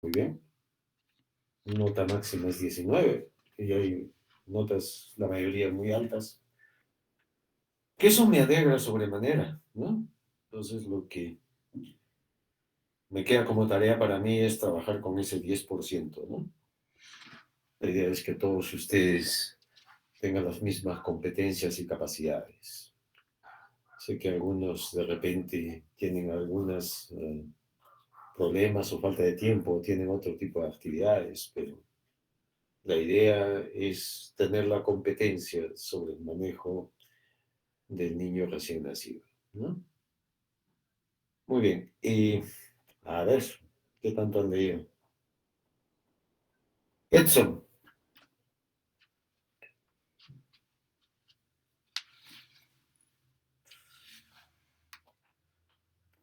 Muy bien. Nota máxima es 19. Y hay notas, la mayoría muy altas. Que eso me alegra sobremanera, ¿no? Entonces, lo que me queda como tarea para mí es trabajar con ese 10%, ¿no? La idea es que todos ustedes tengan las mismas competencias y capacidades. Sé que algunos de repente tienen algunos problemas o falta de tiempo, o tienen otro tipo de actividades, pero la idea es tener la competencia sobre el manejo del niño recién nacido, ¿no? Muy bien. Y a ver, ¿qué tanto han leído? Edson.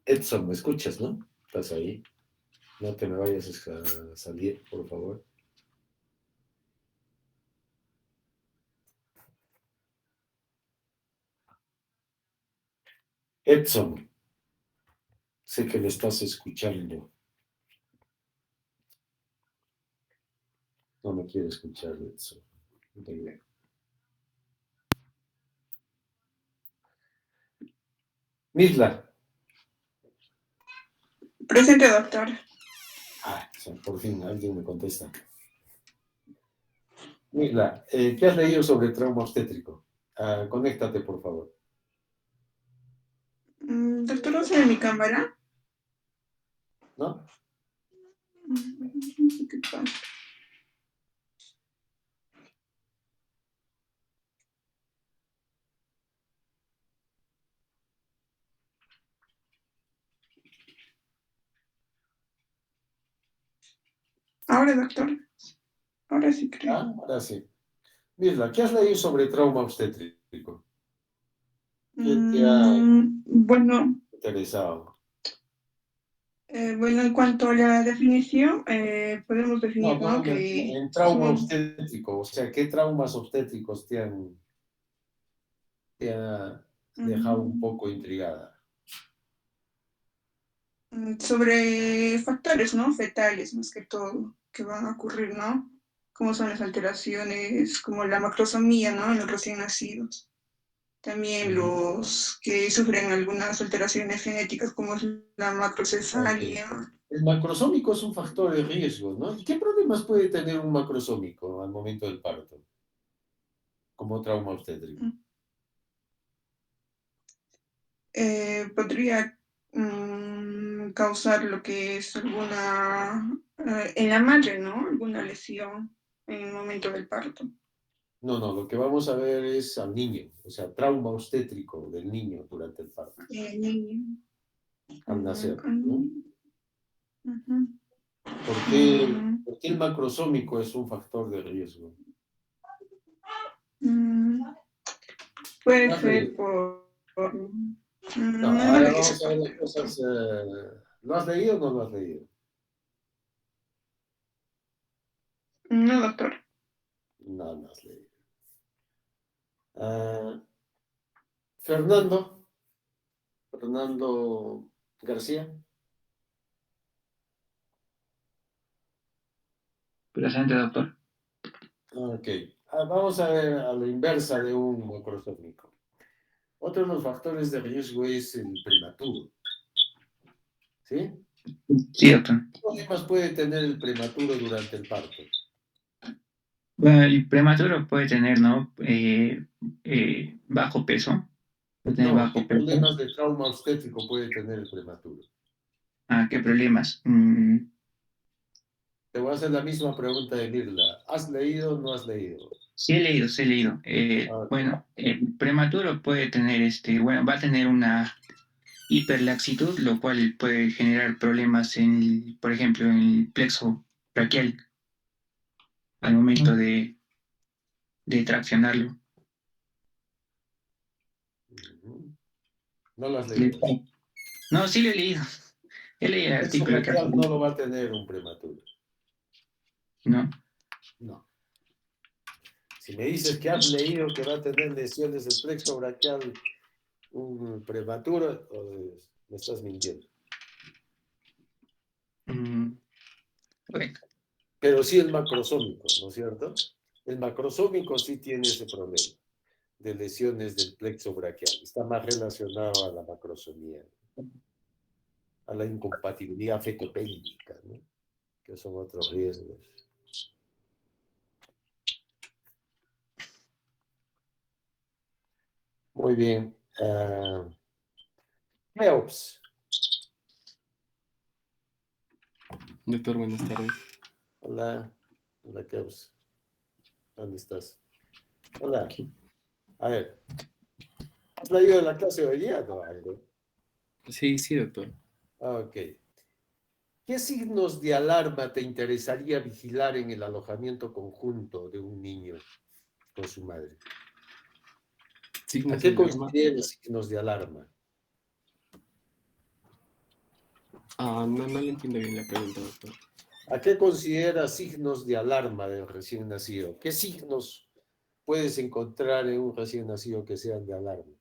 Edson, ¿me escuchas, no? ¿Estás ahí? No te me vayas a salir, por favor. Edson, sé que me estás escuchando. No me quiere escuchar, Edson. Muy bien. Misla. Presente, doctor. Ah, por fin alguien me contesta. Misla, ¿qué has leído sobre trauma obstétrico? Conéctate, por favor. Doctor, ¿no se ve mi cámara? ¿No? ¿Qué pasa? Ahora, doctor. Ahora sí creo. Ah, ahora sí. Misla, ¿qué has leído sobre trauma obstétrico? ¿Qué te ha Bueno, interesado? bueno, en cuanto a la definición, podemos No, definir, no, ¿no? Que en trauma obstétrico, o sea, ¿qué traumas obstétricos te ha dejado un poco intrigada? sobre factores, ¿no? Fetales, más que todo, que van a ocurrir, ¿no? Como son las alteraciones, como la macrosomía, ¿no? En los recién nacidos. También los que sufren algunas alteraciones genéticas, como es la Ok. macrocefalia. El macrosómico es un factor de riesgo, ¿no? ¿Y qué problemas puede tener un macrosómico al momento del parto, como trauma obstétrico? Podría causar lo que es alguna, en la madre, ¿no? Alguna lesión en el momento del parto. No, no, lo que vamos a ver es al niño, o sea, trauma obstétrico del niño durante el parto, Niño. al Mm, nacer, ¿no? ujú. Por qué el macrosómico es un factor de riesgo? Mm, ¿No puede has ser leído? por No, no ahora leí esa vamos a ver parte, las doctor. cosas. ¿Lo has leído o no lo has leído? No, doctor. No, no has leído. Ah, Fernando García. Presente, doctor. Ok. Vamos a ver a la inversa de un macrosómico. Otro de los factores de riesgo es el prematuro. ¿Sí? Sí, doctor. ¿Qué problemas puede tener el prematuro durante el parto? Bueno, el prematuro puede tener, ¿no? Bajo peso. Puede tener No, ¿qué bajo peso. problemas de trauma obstétrico puede tener el prematuro? Ah, ¿qué problemas? Te voy a hacer la misma pregunta de Mirla. ¿Has leído o no has leído? Sí he leído, sí he leído. Ok. Bueno, el prematuro puede tener, bueno, va a tener una hiperlaxitud, lo cual puede generar problemas por ejemplo, en el plexo braquial al momento de traccionarlo. Ujú. No lo has Le- leído. No, sí lo he leído. He leído El el plexo artículo que braquial no lo va a tener un prematuro. ¿no? No. Si me dices que has leído que va a tener lesiones del plexo braquial un prematuro, me estás mintiendo. Mm, Bueno, Pero sí el macrosómico, ¿no es cierto? El macrosómico sí tiene ese problema de lesiones del plexo braquial. Está más relacionado a la macrosomía, a la incompatibilidad fetopélvica, ¿no? Que son otros riesgos. Muy bien. Keops. Doctor, buenas tardes. Hola. Hola, Keops. ¿Dónde estás? Hola. Aquí. A ver. ¿Has leído la clase de hoy día o algo? Sí, sí, doctor. Ok. ¿Qué signos de alarma te interesaría vigilar en el alojamiento conjunto de un niño con su madre? ¿A Signos de qué alarma. consideras signos de alarma? No, no le entiendo bien la pregunta, doctor. ¿A qué consideras signos de alarma del recién nacido? ¿Qué signos puedes encontrar en un recién nacido que sean de alarma?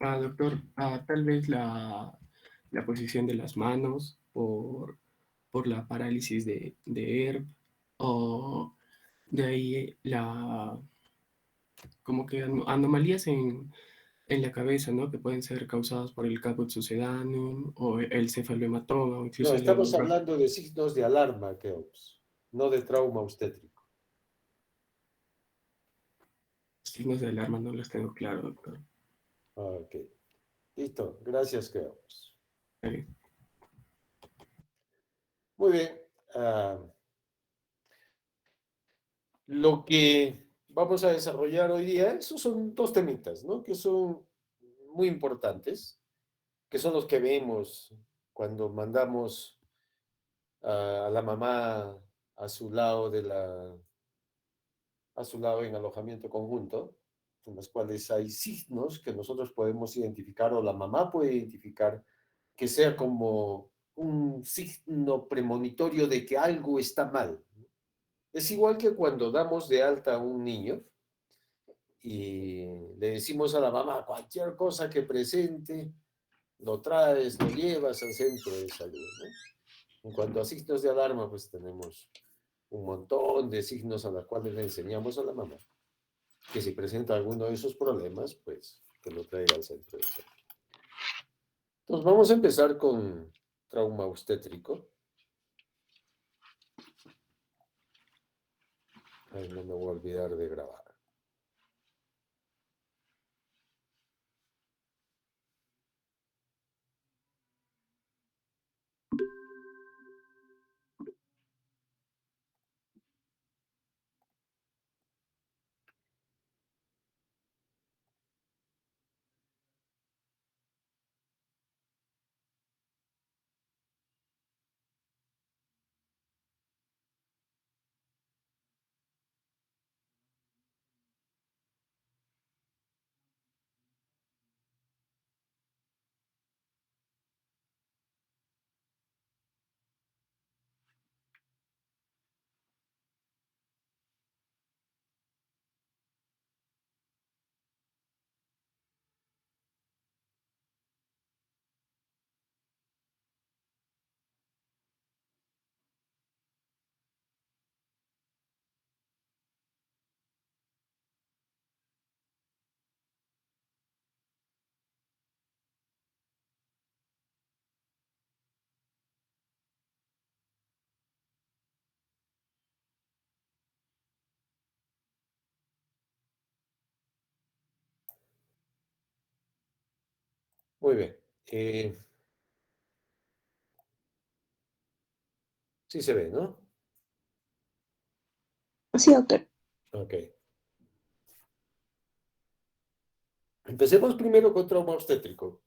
Doctor, tal vez la posición de las manos por la parálisis de ERP o de ahí como que anomalías en la cabeza, ¿no? Que pueden ser causadas por el caput succedanum o el cefalohematoma o No, incluso estamos hablando de signos de alarma, Keops, no de trauma obstétrico. signos de alarma no los tengo claro, doctor. Ok, listo. Gracias, Keops. Eh, Muy bien. Ah, lo que vamos a desarrollar hoy día, esos son dos temitas, ¿no? Que son muy importantes, que son los que vemos cuando mandamos a la mamá a su lado a su lado en alojamiento conjunto, en los cuales hay signos que nosotros podemos identificar o la mamá puede identificar que sea como un signo premonitorio de que algo está mal. Es igual que cuando damos de alta a un niño y le decimos a la mamá, cualquier cosa que presente, lo traes, lo llevas al centro de salud, ¿no? En cuanto a signos de alarma, pues tenemos un montón de signos a los cuales le enseñamos a la mamá que si presenta alguno de esos problemas, pues que lo traiga al centro de salud. Entonces vamos a empezar con trauma obstétrico. Ay, no me voy a olvidar de grabar. Muy bien. Sí se ve, ¿no? Sí, doctor. Ok. Empecemos primero con trauma obstétrico.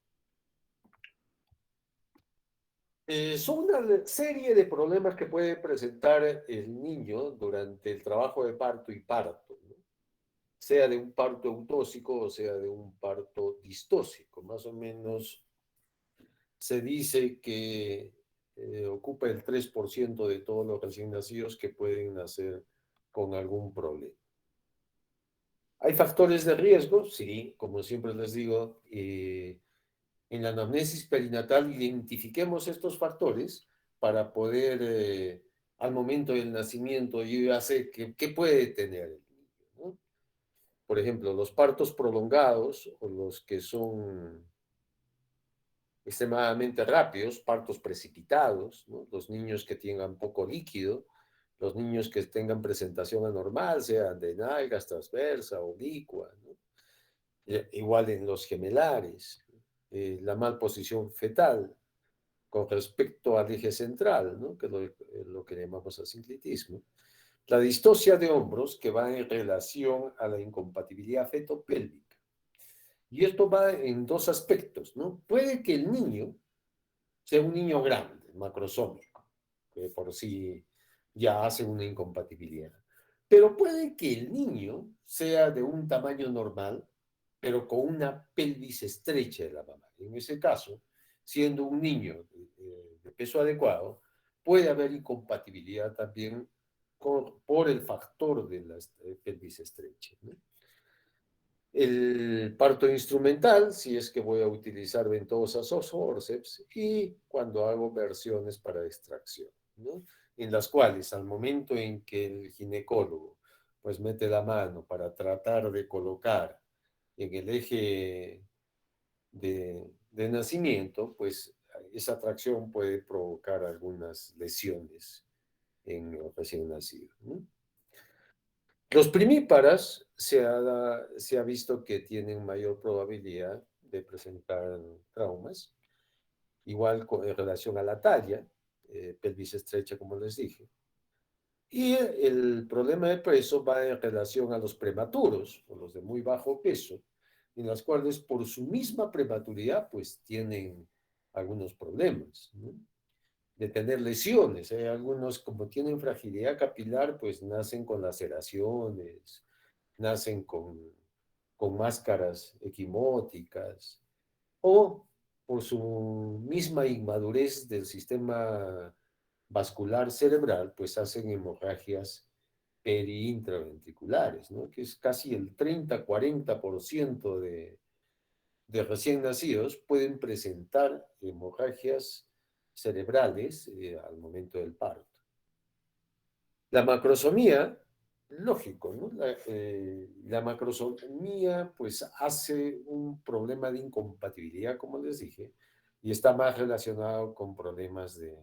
Son una serie de problemas que puede presentar el niño durante el trabajo de parto y parto, ¿no? Sea de un parto eutóxico o sea de un parto distóxico. Más o menos se dice que ocupa el 3% de todos los recién nacidos que pueden nacer con algún problema. ¿Hay factores de riesgo? Sí, como siempre les digo, en la anamnesis perinatal identifiquemos estos factores para poder al momento del nacimiento yo ya sé qué puede tener el niño, ¿no? Por ejemplo, los partos prolongados o los que son extremadamente rápidos, partos precipitados, ¿no? Los niños que tengan poco líquido, los niños que tengan presentación anormal, sean de nalgas, transversa, oblicua, ¿no? Igual en los gemelares, la malposición fetal con respecto al eje central, ¿no? Que lo que llamamos asinclitismo. La distosia de hombros, que va en relación a la incompatibilidad fetopélvica. Y esto va en dos aspectos, ¿no? Puede que el niño sea un niño grande, macrosómico, que por sí ya hace una incompatibilidad. Pero puede que el niño sea de un tamaño normal, pero con una pelvis estrecha de la mamá. En ese caso, siendo un niño de peso adecuado, puede haber incompatibilidad también por el factor de la pelvis estrecha, ¿no? El parto instrumental, si es que voy a utilizar ventosas o forceps, y cuando hago versiones para extracción, ¿no? En las cuales al momento en que el ginecólogo pues mete la mano para tratar de colocar en el eje de nacimiento, pues esa tracción puede provocar algunas lesiones en el recién nacido, ¿no? Los primíparas se ha visto que tienen mayor probabilidad de presentar traumas, igual en relación a la talla, pelvis estrecha, como les dije. Y el problema de peso va en relación a los prematuros, o los de muy bajo peso, en las cuales por su misma prematuridad, pues tienen algunos problemas, ¿no? De tener lesiones. Hay algunos, como tienen fragilidad capilar, pues nacen con laceraciones, nacen con máscaras equimóticas, o por su misma inmadurez del sistema vascular cerebral, pues hacen hemorragias peri-intraventriculares, ¿no? Que es casi el 30-40% de recién nacidos pueden presentar hemorragias cerebrales al momento del parto. La macrosomía, lógico, ¿no? La macrosomía pues hace un problema de incompatibilidad, como les dije, y está más relacionado con problemas de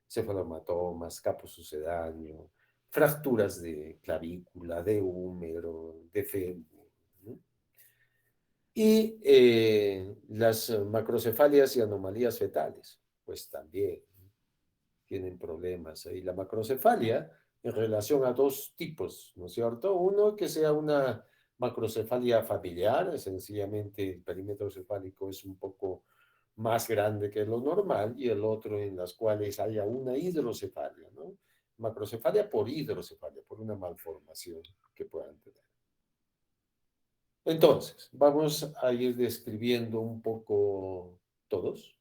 cefalomatomas, capo sucedáneo, fracturas de clavícula, de húmero, de fémur, ¿no? Y las macrocefalias y anomalías fetales, pues también tienen problemas. Y la macrocefalia en relación a dos tipos, ¿no es cierto? Uno que sea una macrocefalia familiar, sencillamente el perímetro cefálico es un poco más grande que lo normal, y el otro en las cuales haya una hidrocefalia, ¿no? Macrocefalia por hidrocefalia, por una malformación que puedan tener. Entonces, vamos a ir describiendo un poco todos.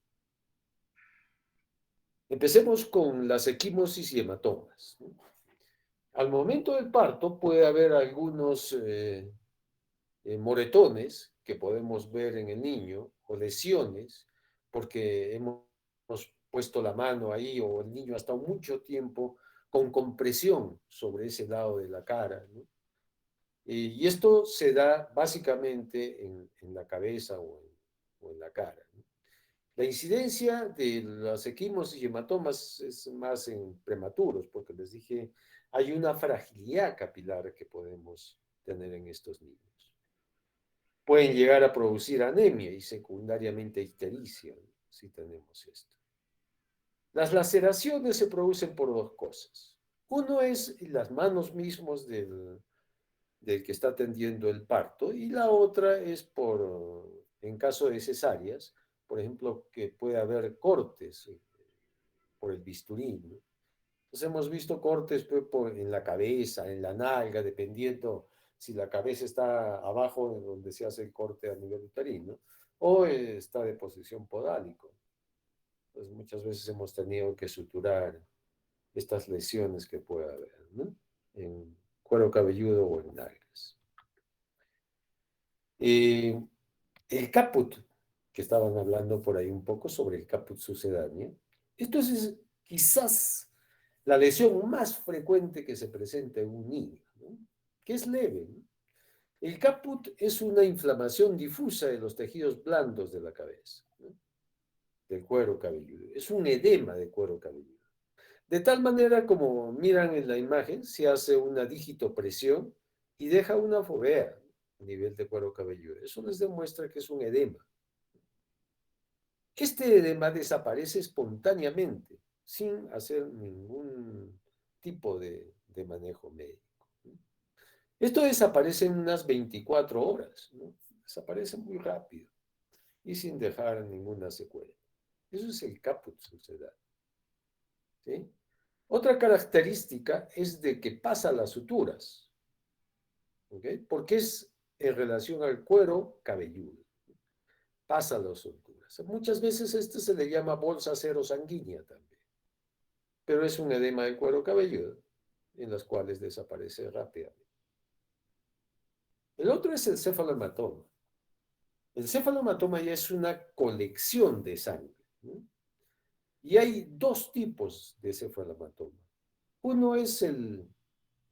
Empecemos con las equimosis y hematomas, ¿no? Al momento del parto puede haber algunos moretones que podemos ver en el niño o lesiones porque hemos puesto la mano ahí o el niño ha estado mucho tiempo con compresión sobre ese lado de la cara, ¿no? Y esto se da básicamente en la cabeza o en la cara, ¿no? La incidencia de las equimosis y hematomas es más en prematuros, porque les dije, hay una fragilidad capilar que podemos tener en estos niños. Pueden llegar a producir anemia y secundariamente ictericia, ¿no? Si tenemos esto. Las laceraciones se producen por dos cosas. Uno es las manos mismos del que está atendiendo el parto, y la otra es en caso de cesáreas, por ejemplo, que puede haber cortes por el bisturí, ¿no? Entonces hemos visto cortes pues, en la cabeza, en la nalga, dependiendo si la cabeza está abajo de donde se hace el corte a nivel uterino, o está de posición podálico. Entonces muchas veces hemos tenido que suturar estas lesiones que puede haber, ¿no? En cuero cabelludo o en nalgas. El caput, que estaban hablando por ahí un poco sobre el caput sucedáneo, esto es quizás la lesión más frecuente que se presenta en un niño, ¿no? Que es leve, ¿no? El caput es una inflamación difusa de los tejidos blandos de la cabeza, ¿no? Del cuero cabelludo. Es un edema de cuero cabelludo. De tal manera, como miran en la imagen, se hace una digitopresión y deja una fovea a nivel de cuero cabelludo. Eso les demuestra que es un edema. Este edema desaparece espontáneamente, sin hacer ningún tipo de manejo médico, ¿no? Esto desaparece en unas 24 horas, ¿no? Desaparece muy rápido y sin dejar ninguna secuela. Eso es el caput sucedáneo, ¿sí? Otra característica es de que pasa las suturas, ¿ok? Porque es en relación al cuero cabelludo. Pasa las suturas. Muchas veces este se le llama bolsa serosanguínea también, pero es un edema del cuero cabelludo en las cuales desaparece rápidamente. El otro es el cefalohematoma. El cefalohematoma ya es una colección de sangre, ¿no? Y hay dos tipos de cefalohematoma. Uno es el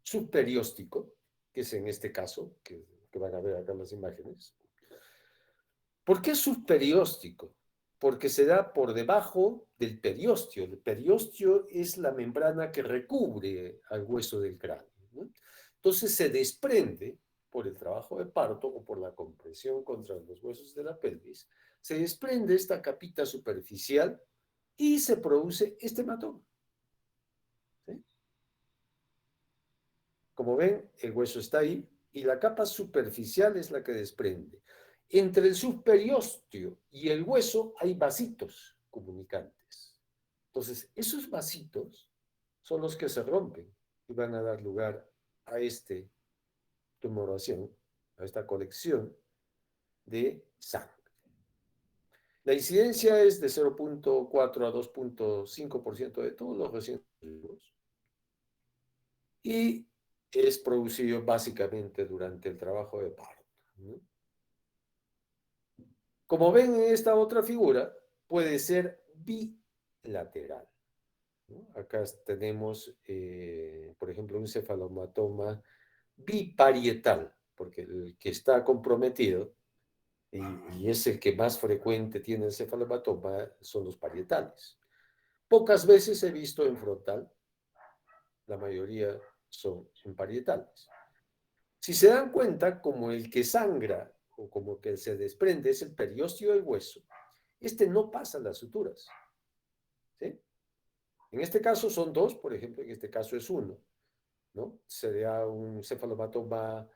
subperióstico, que es en este caso, que van a ver acá en las imágenes. ¿Por qué subperióstico? Porque se da por debajo del periósteo. El periósteo es la membrana que recubre al hueso del cráneo, ¿no? Entonces se desprende por el trabajo de parto o por la compresión contra los huesos de la pelvis, se desprende esta capita superficial y se produce este hematoma, ¿sí? Como ven, el hueso está ahí y la capa superficial es la que desprende. Entre el subperiósteo y el hueso hay vasitos comunicantes. Entonces, esos vasitos son los que se rompen y van a dar lugar a esta tumoración, a esta colección de sangre. La incidencia es de 0.4 a 2.5% de todos los recién nacidos y es producido básicamente durante el trabajo de parto, ¿no? Como ven en esta otra figura, puede ser bilateral, ¿no? Acá tenemos, por ejemplo, un cefalomatoma biparietal, porque el que está comprometido y es el que más frecuente tiene el cefalomatoma son los parietales. Pocas veces he visto en frontal, la mayoría son en parietales. Si se dan cuenta, como el que sangra o como que se desprende es el periósteo del hueso, este no pasa las suturas, ¿sí? En este caso son dos, por ejemplo, en este caso es uno, ¿no? Sería un cefalomatoma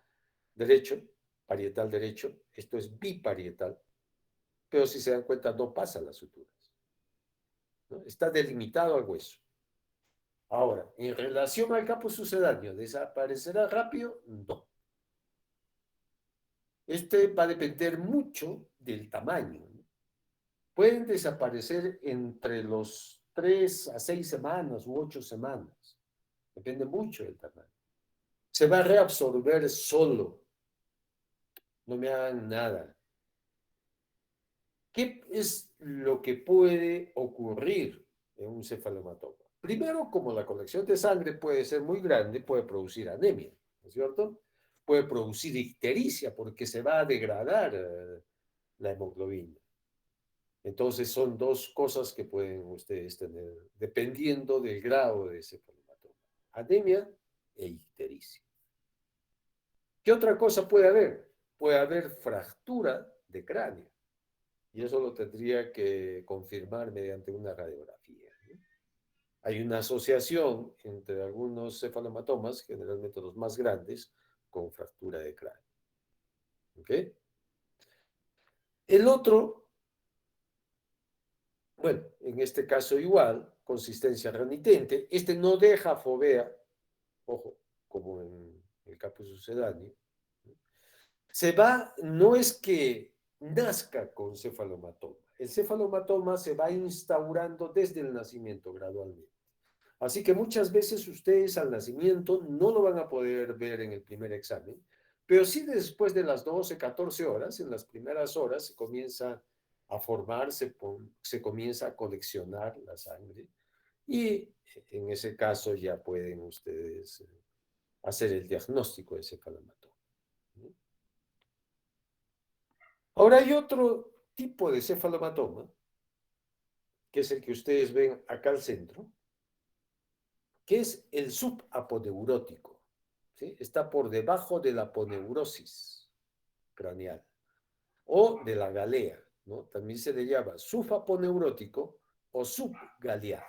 derecho, parietal derecho, esto es biparietal, pero si se dan cuenta no pasa las suturas, ¿no? Está delimitado al hueso. Ahora, en relación al capo sucedáneo, ¿desaparecerá rápido? No. Este va a depender mucho del tamaño, ¿no? Pueden desaparecer entre los 3 a 6 semanas u 8 semanas. Depende mucho del tamaño. Se va a reabsorber solo. No me hagan nada. ¿Qué es lo que puede ocurrir en un cefalomatoma? Primero, como la colección de sangre puede ser muy grande, puede producir anemia, ¿no es cierto? Puede producir ictericia porque se va a degradar la hemoglobina. Entonces son dos cosas que pueden ustedes tener dependiendo del grado de cefalomatoma. Anemia e ictericia. ¿Qué otra cosa puede haber? Puede haber fractura de cráneo. Y eso lo tendría que confirmar mediante una radiografía, ¿no? Hay una asociación entre algunos cefalomatomas, generalmente los más grandes, con fractura de cráneo. ¿Ok? El otro, bueno, en este caso igual, consistencia remitente. Este no deja fovea, ojo, como en el capo sucedáneo. Se va, no es que nazca con cefalomatoma. El cefalomatoma se va instaurando desde el nacimiento gradualmente. Así que muchas veces ustedes al nacimiento no lo van a poder ver en el primer examen, pero sí después de las 12, 14 horas, en las primeras horas se comienza a formar, se comienza a coleccionar la sangre y en ese caso ya pueden ustedes hacer el diagnóstico de cefalomatoma. Ahora hay otro tipo de cefalomatoma, que es el que ustedes ven acá al centro, que es el subaponeurótico, ¿sí? Está por debajo de la aponeurosis craneal o de la galea, ¿no? También se le llama subaponeurótico o subgalear.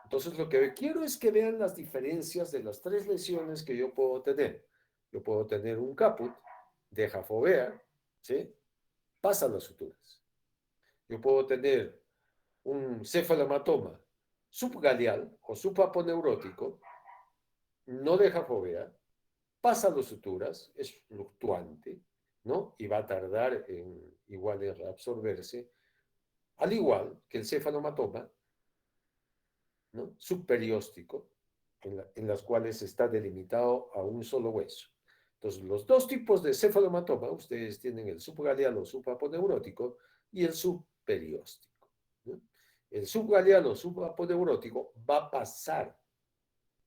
Entonces, lo que quiero es que vean las diferencias de las tres lesiones que yo puedo tener. Yo puedo tener un caput, deja fovea, ¿sí? Pasa las suturas. Yo puedo tener un cefalomatoma subgaleal o subaponeurótico, no deja fovea, pasa las suturas, es fluctuante, ¿no? Y va a tardar igual en reabsorberse, al igual que el cefalomatoma, ¿no? Subperióstico, en las cuales está delimitado a un solo hueso. Entonces, los dos tipos de cefalomatoma, ustedes tienen el subgaleal o subaponeurótico y el subperióstico, ¿no? El subgaleal o subaponeurótico va a pasar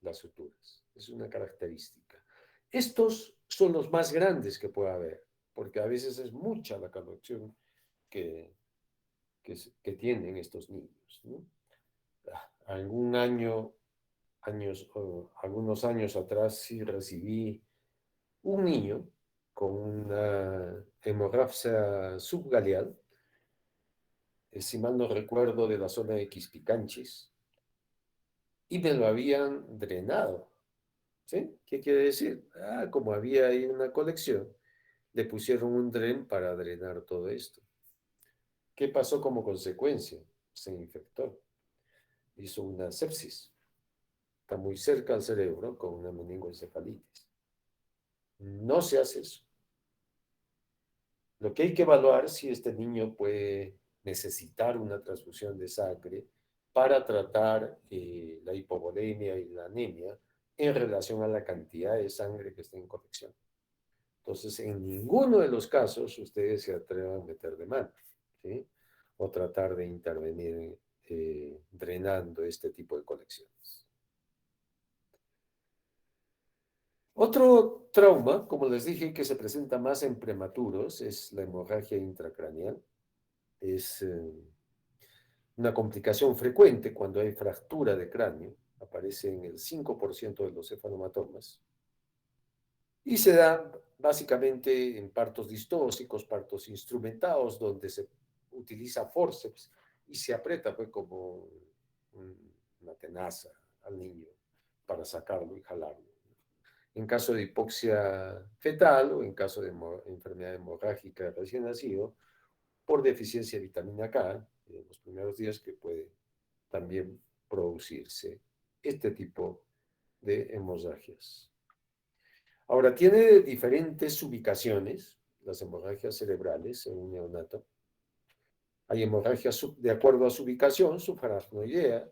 las suturas, es una característica. Estos son los más grandes que puede haber, porque a veces es mucha la corrección que, que tienen estos niños, ¿no? Algunos años atrás sí recibí un niño con una hemorragia subgaleal, si mal no recuerdo, de la zona de Quispicanchis, y me lo habían drenado. ¿Sí? ¿Qué quiere decir? Como había ahí una colección, le pusieron un dren para drenar todo esto. ¿Qué pasó como consecuencia? Se infectó, hizo una sepsis. Está muy cerca al cerebro con una meningoencefalitis. No se hace eso. Lo que hay que evaluar es si este niño puede necesitar una transfusión de sangre para tratar la hipovolemia y la anemia en relación a la cantidad de sangre que está en colección. Entonces, en ninguno de los casos ustedes se atrevan a meter de mano, ¿sí? O tratar de intervenir drenando este tipo de colecciones. Otro trauma, como les dije, que se presenta más en prematuros, es la hemorragia intracraneal. Es una complicación frecuente cuando hay fractura de cráneo, aparece en el 5% de los cefalomatomas, y se da básicamente en partos distóxicos, partos instrumentados, donde se utiliza fórceps y se aprieta pues, como una tenaza al niño para sacarlo y jalarlo. En caso de hipoxia fetal o en caso de enfermedad hemorrágica recién nacido, por deficiencia de vitamina K, en los primeros días que puede también producirse este tipo de hemorragias. Ahora, tiene diferentes ubicaciones, las hemorragias cerebrales en un neonato. Hay hemorragias de acuerdo a su ubicación, subaracnoidea,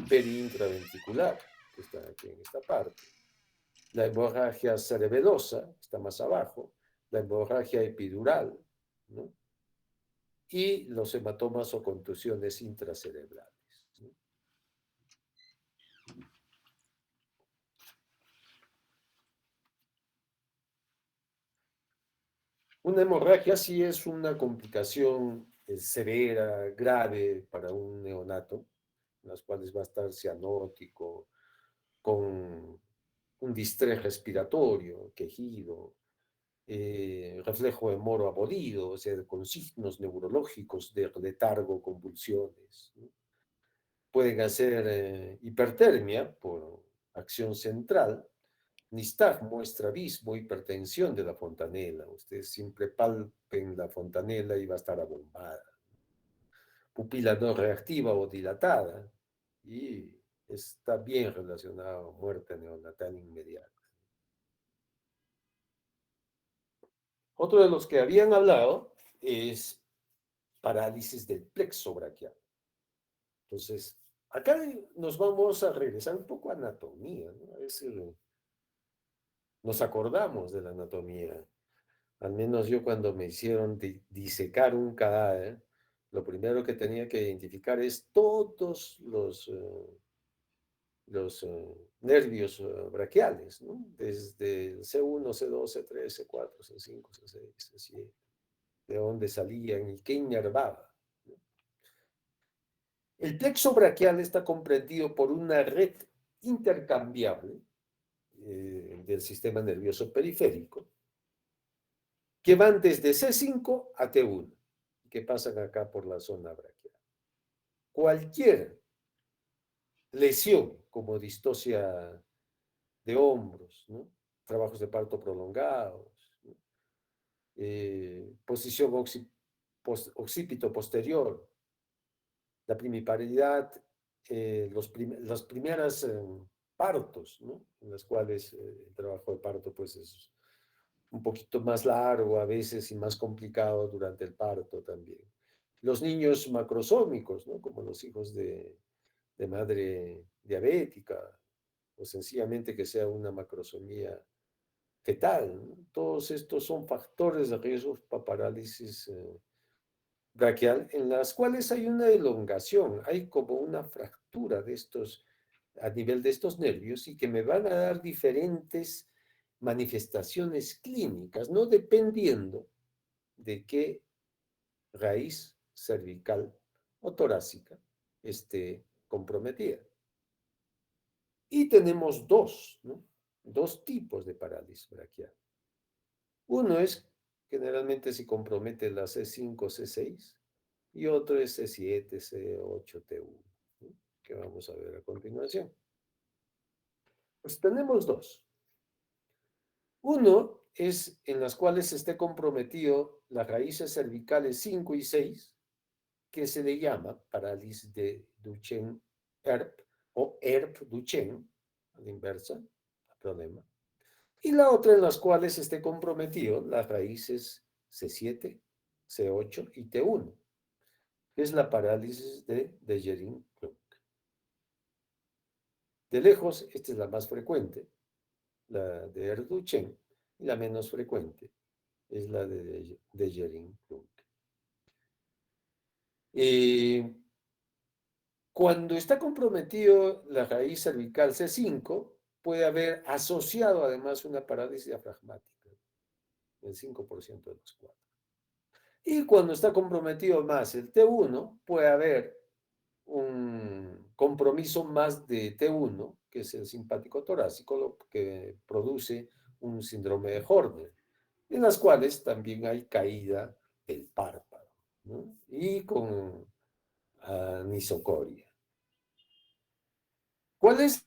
periintraventricular, que está aquí en esta parte. La hemorragia cerebelosa está más abajo, la hemorragia epidural, ¿no? Y los hematomas o contusiones intracerebrales, ¿no? Una hemorragia sí es una complicación severa, grave para un neonato, en las cuales va a estar cianótico, con un distrés respiratorio, quejido, reflejo de moro abolido, o sea, con signos neurológicos de letargo, convulsiones, ¿no? Pueden hacer hipertermia por acción central, nistagmo, estrabismo, hipertensión de la fontanela. Ustedes siempre palpen la fontanela y va a estar abombada. Pupila no reactiva o dilatada. Y está bien relacionado a muerte neonatal inmediata. Otro de los que habían hablado es parálisis del plexo braquial. Entonces, acá nos vamos a regresar un poco a anatomía, ¿no? A veces nos acordamos de la anatomía. Al menos yo cuando me hicieron disecar un cadáver, lo primero que tenía que identificar es todos los nervios braquiales, ¿no? Desde el C1, C2, C3, C4, C5, C6, C7, de dónde salían y qué innervaba, ¿no? El plexo braquial está comprendido por una red intercambiable del sistema nervioso periférico que van desde C5 a T1, que pasan acá por la zona braquial. Cualquier lesión, como distosia de hombros, ¿no? Trabajos de parto prolongados, ¿no? Posición occipito posterior, la primiparidad, los primeros partos, ¿no? En los cuales el trabajo de parto pues es un poquito más largo a veces y más complicado durante el parto también. Los niños macrosómicos, ¿no? Como los hijos de madre diabética, o sencillamente que sea una macrosomía fetal, ¿no? Todos estos son factores de riesgo para parálisis braquial, en las cuales hay una elongación, hay como una fractura de estos, a nivel de estos nervios, y que me van a dar diferentes manifestaciones clínicas, no dependiendo de qué raíz cervical o torácica esté comprometida. Y tenemos dos, ¿no? Dos tipos de parálisis braquial. Uno es, generalmente se compromete la C5, C6, y otro es C7, C8, T1, ¿no? Que vamos a ver a continuación. Pues tenemos dos. Uno es en las cuales esté comprometido las raíces cervicales 5 y 6, que se le llama parálisis de Duchenne-Erb o Erb-Duchenne, a la inversa, el problema. Y la otra en las cuales esté comprometido las raíces C7, C8 y T1, que es la parálisis de Dejerine-Klunk. De lejos, esta es la más frecuente, la de Erb-Duchenne, y la menos frecuente es la de Dejerine-Klunk. Cuando está comprometido la raíz cervical C5, puede haber asociado además una parálisis diafragmática, el 5% de los cuadros. Y cuando está comprometido más el T1, puede haber un compromiso más de T1, que es el simpático torácico, lo que produce un síndrome de Horner, en las cuales también hay caída del párpado, ¿no? Y con anisocoria. ¿Cuál es?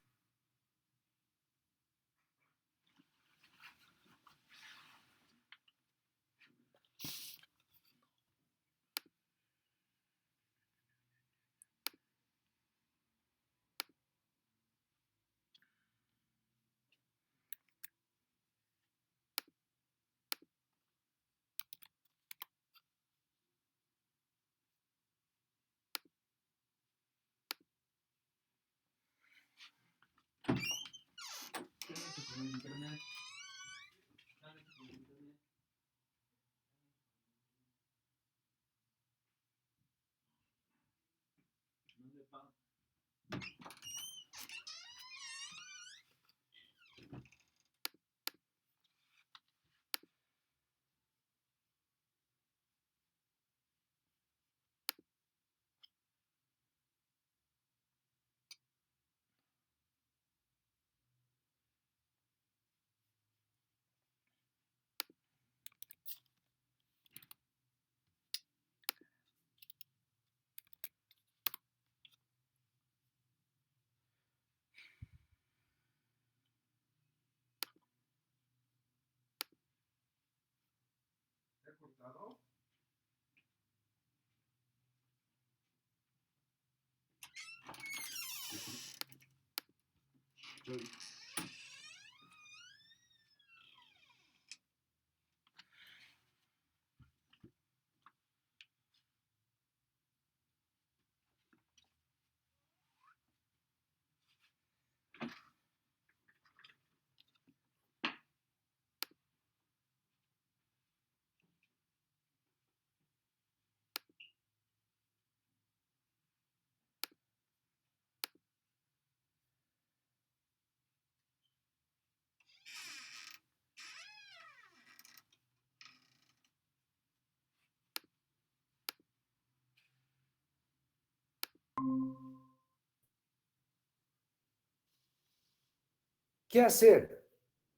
¿Qué hacer?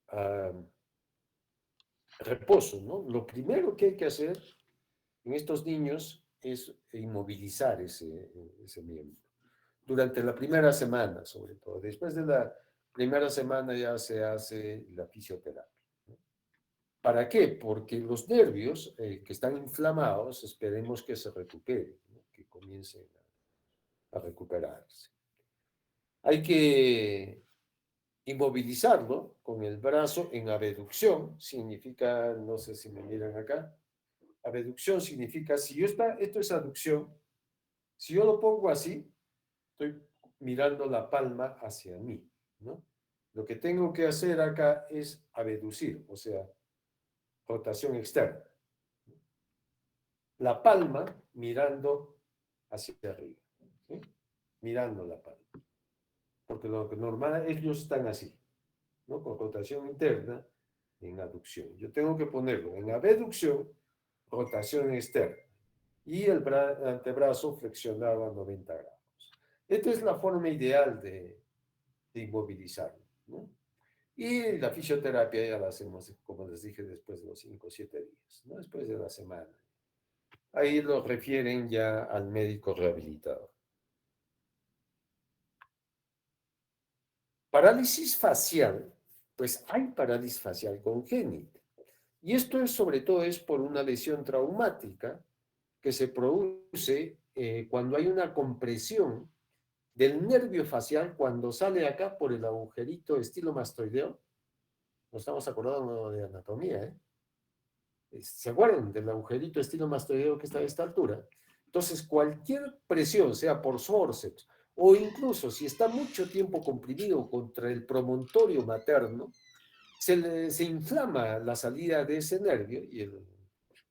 Ah, reposo, ¿no? Lo primero que hay que hacer en estos niños es inmovilizar ese miembro. Durante la primera semana, sobre todo. Después de la primera semana ya se hace la fisioterapia, ¿no? ¿Para qué? Porque los nervios que están inflamados, esperemos que se recuperen, ¿no? Que comiencen a recuperarse. Hay que inmovilizarlo con el brazo en abducción, significa, no sé si me miran acá, abducción significa, si yo esto es aducción, si yo lo pongo así, estoy mirando la palma hacia mí, ¿no? Lo que tengo que hacer acá es abducir, o sea, rotación externa. La palma mirando hacia arriba, ¿sí? Mirando la palma. Porque lo normal, ellos están así, ¿no? Con rotación interna en aducción. Yo tengo que ponerlo en abducción, rotación externa. Y el antebrazo flexionado a 90 grados. Esta es la forma ideal de inmovilizarlo, ¿no? Y la fisioterapia ya la hacemos, como les dije, después de los 5 o 7 días, ¿no? Después de la semana. Ahí lo refieren ya al médico rehabilitador. Parálisis facial, pues hay parálisis facial congénita. Y esto es sobre todo es por una lesión traumática que se produce cuando hay una compresión del nervio facial cuando sale acá por el agujerito estilomastoideo. Nos estamos acordando de anatomía, ¿eh? ¿Se acuerdan del agujerito estilomastoideo que está a esta altura? Entonces, cualquier presión, sea por forceps o incluso si está mucho tiempo comprimido contra el promontorio materno, se inflama la salida de ese nervio y el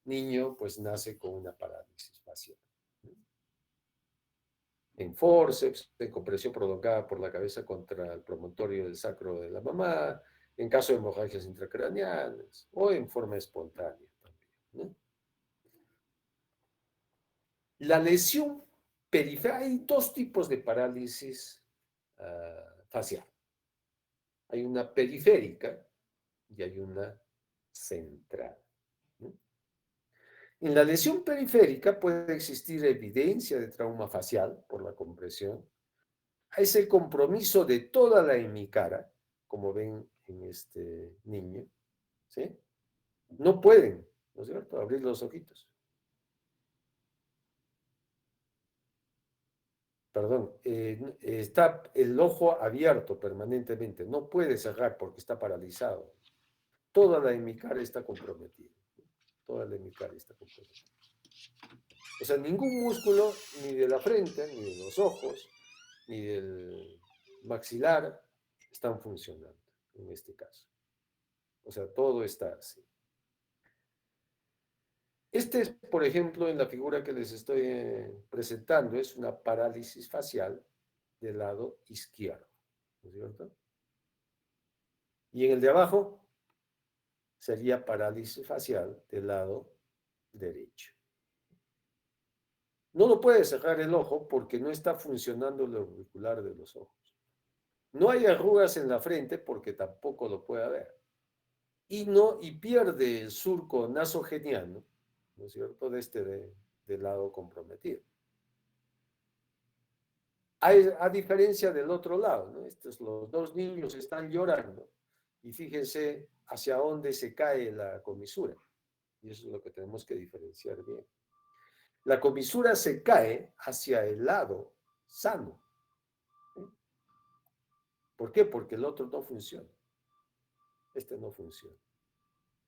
niño pues nace con una parálisis facial. En forceps, en compresión prolongada por la cabeza contra el promontorio del sacro de la mamá, en caso de hemorragias intracraneales o en forma espontánea también, ¿no? La lesión periférica, hay dos tipos de parálisis facial. Hay una periférica y hay una central, ¿no? En la lesión periférica puede existir evidencia de trauma facial por la compresión. Es el compromiso de toda la hemicara, como ven en este niño, ¿sí? No pueden, ¿no es cierto?, abrir los ojitos. Perdón, está el ojo abierto permanentemente, no puede cerrar porque está paralizado. Toda la hemicara está comprometida, toda la hemicara está comprometida. O sea, ningún músculo, ni de la frente, ni de los ojos, ni del maxilar, están funcionando en este caso. O sea, todo está así. Este es, por ejemplo, en la figura que les estoy presentando, es una parálisis facial del lado izquierdo, ¿no es cierto? Y en el de abajo sería parálisis facial del lado derecho. No lo puede cerrar el ojo porque no está funcionando el auricular de los ojos. No hay arrugas en la frente porque tampoco lo puede ver. Y pierde el surco nasogeniano, ¿no es cierto?, del lado comprometido. A diferencia del otro lado, ¿no? Los dos niños están llorando y fíjense hacia dónde se cae la comisura. Y eso es lo que tenemos que diferenciar bien. La comisura se cae hacia el lado sano. ¿Por qué? Porque el otro no funciona. Este no funciona.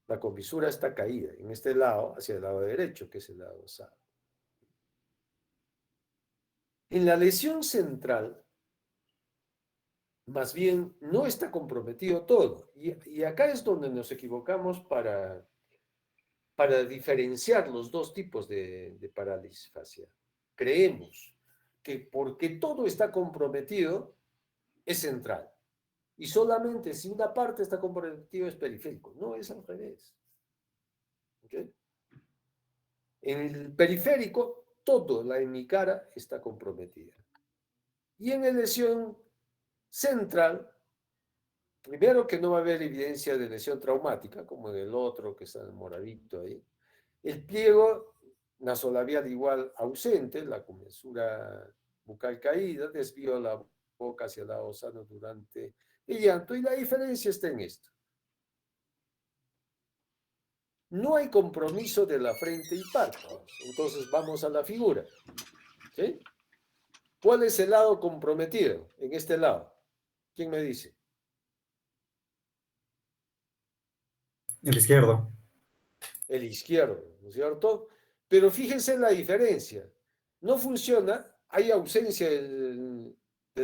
La comisura está caída en este lado, hacia el lado derecho, que es el lado sano. En la lesión central, más bien, no está comprometido todo. Y acá es donde nos equivocamos para diferenciar los dos tipos de parálisis facial. Creemos que porque todo está comprometido, es central. Y solamente si una parte está comprometida es periférico. No, es al revés. ¿Okay? En el periférico, todo la hemicara está comprometida. Y en la lesión central, Primero que no va a haber evidencia de lesión traumática, como en el otro que está moradito ahí. El pliego nasolabial igual ausente, la comensura bucal caída, desvío la boca hacia el lado sano durante el llanto, y la diferencia está en esto. No hay compromiso de la frente y párpados. Entonces vamos a la figura. ¿Sí? ¿Cuál es el lado comprometido en este lado? ¿Quién me dice? El izquierdo. El izquierdo, ¿no es cierto? Pero fíjense la diferencia. No funciona, hay ausencia del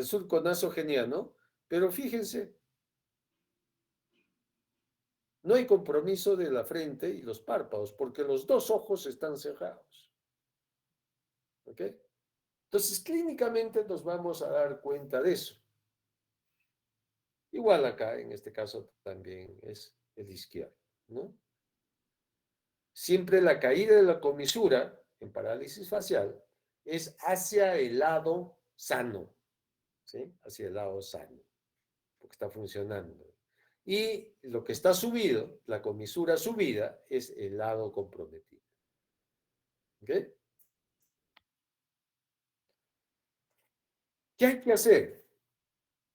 surco nasogeniano, pero fíjense, no hay compromiso de la frente y los párpados, porque los dos ojos están cerrados. ¿Ok? Entonces, clínicamente nos vamos a dar cuenta de eso. Igual acá, en este caso, también es el izquierdo, ¿no? Siempre la caída de la comisura en parálisis facial es hacia el lado sano, ¿sí? Hacia el lado sano, porque está funcionando. Y lo que está subido, la comisura subida, es el lado comprometido. ¿Ok? ¿Qué hay que hacer?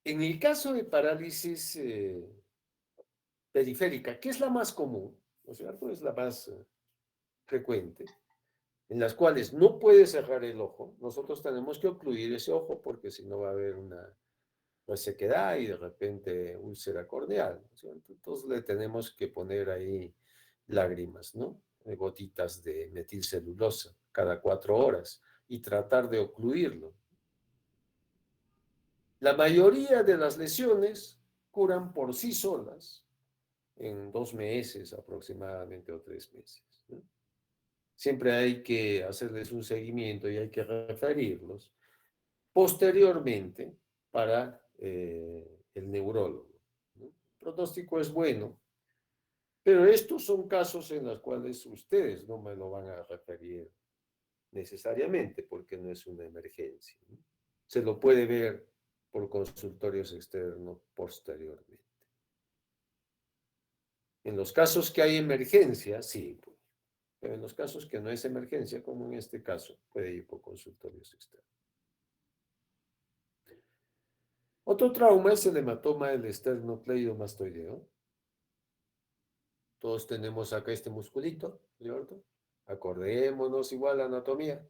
En el caso de parálisis periférica, que es la más común, ¿no es cierto? Es la más frecuente, en las cuales no puede cerrar el ojo, nosotros tenemos que ocluir ese ojo porque si no va a haber una resequedad y de repente úlcera corneal, ¿no es cierto? Entonces le tenemos que poner ahí lágrimas, ¿no? Gotitas de metilcelulosa cada 4 horas y tratar de ocluirlo. La mayoría de las lesiones curan por sí solas en 2 meses aproximadamente o 3 meses, ¿no? Siempre hay que hacerles un seguimiento y hay que referirlos posteriormente para el neurólogo, ¿no? El pronóstico es bueno, pero estos son casos en los cuales ustedes no me lo van a referir necesariamente porque no es una emergencia, ¿no? Se lo puede ver por consultorios externos posteriormente. En los casos que hay emergencia, sí, pues, pero en los casos que no es emergencia, como en este caso, puede ir por consultorios externos. Otro trauma es el hematoma del esternocleidomastoideo. Todos tenemos acá este musculito, ¿cierto? Acordémonos igual la anatomía,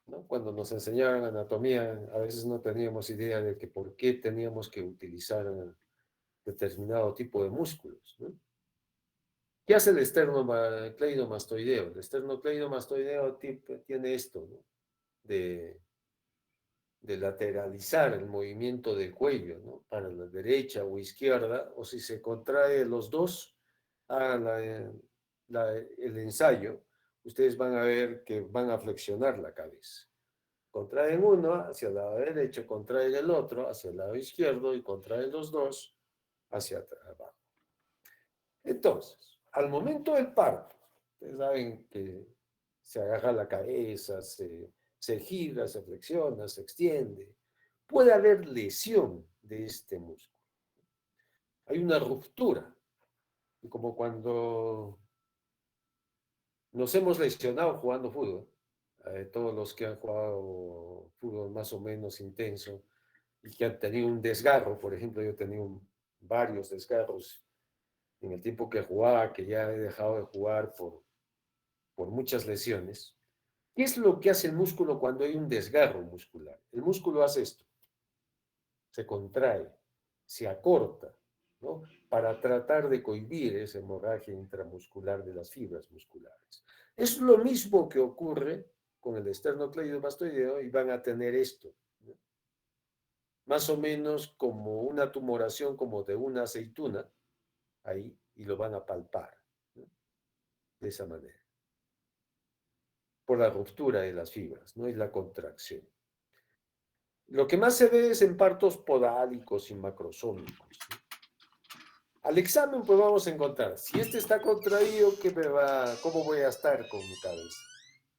¿no? Cuando nos enseñaban anatomía, a veces no teníamos idea de que por qué teníamos que utilizar determinado tipo de músculos, ¿no? ¿Qué hace el esternocleidomastoideo? El esternocleidomastoideo tiene esto, ¿no? De lateralizar el movimiento del cuello, ¿no? Para la derecha o izquierda, o si se contrae los dos, hagan el ensayo, ustedes van a ver que van a flexionar la cabeza. Contraen uno hacia el lado derecho, contraen el otro hacia el lado izquierdo y contraen los dos hacia abajo. Entonces, al momento del parto, ustedes saben que se agarra la cabeza, se gira, se flexiona, se extiende. Puede haber lesión de este músculo. Hay una ruptura, como cuando nos hemos lesionado jugando fútbol. Todos los que han jugado fútbol más o menos intenso y que han tenido un desgarro, por ejemplo, yo he tenido varios desgarros en el tiempo que jugaba, que ya he dejado de jugar por muchas lesiones. ¿Qué es lo que hace el músculo cuando hay un desgarro muscular? El músculo hace esto, se contrae, se acorta, ¿no? Para tratar de cohibir esa hemorragia intramuscular de las fibras musculares. Es lo mismo que ocurre con el esternocleidomastoideo y van a tener esto, ¿no? Más o menos como una tumoración como de una aceituna, ahí, y lo van a palpar, ¿no? De esa manera, por la ruptura de las fibras, ¿no? Y la contracción. Lo que más se ve es en partos podálicos y macrosómicos, ¿no? Al examen, pues vamos a encontrar, si este está contraído, ¿cómo voy a estar con mi cabeza?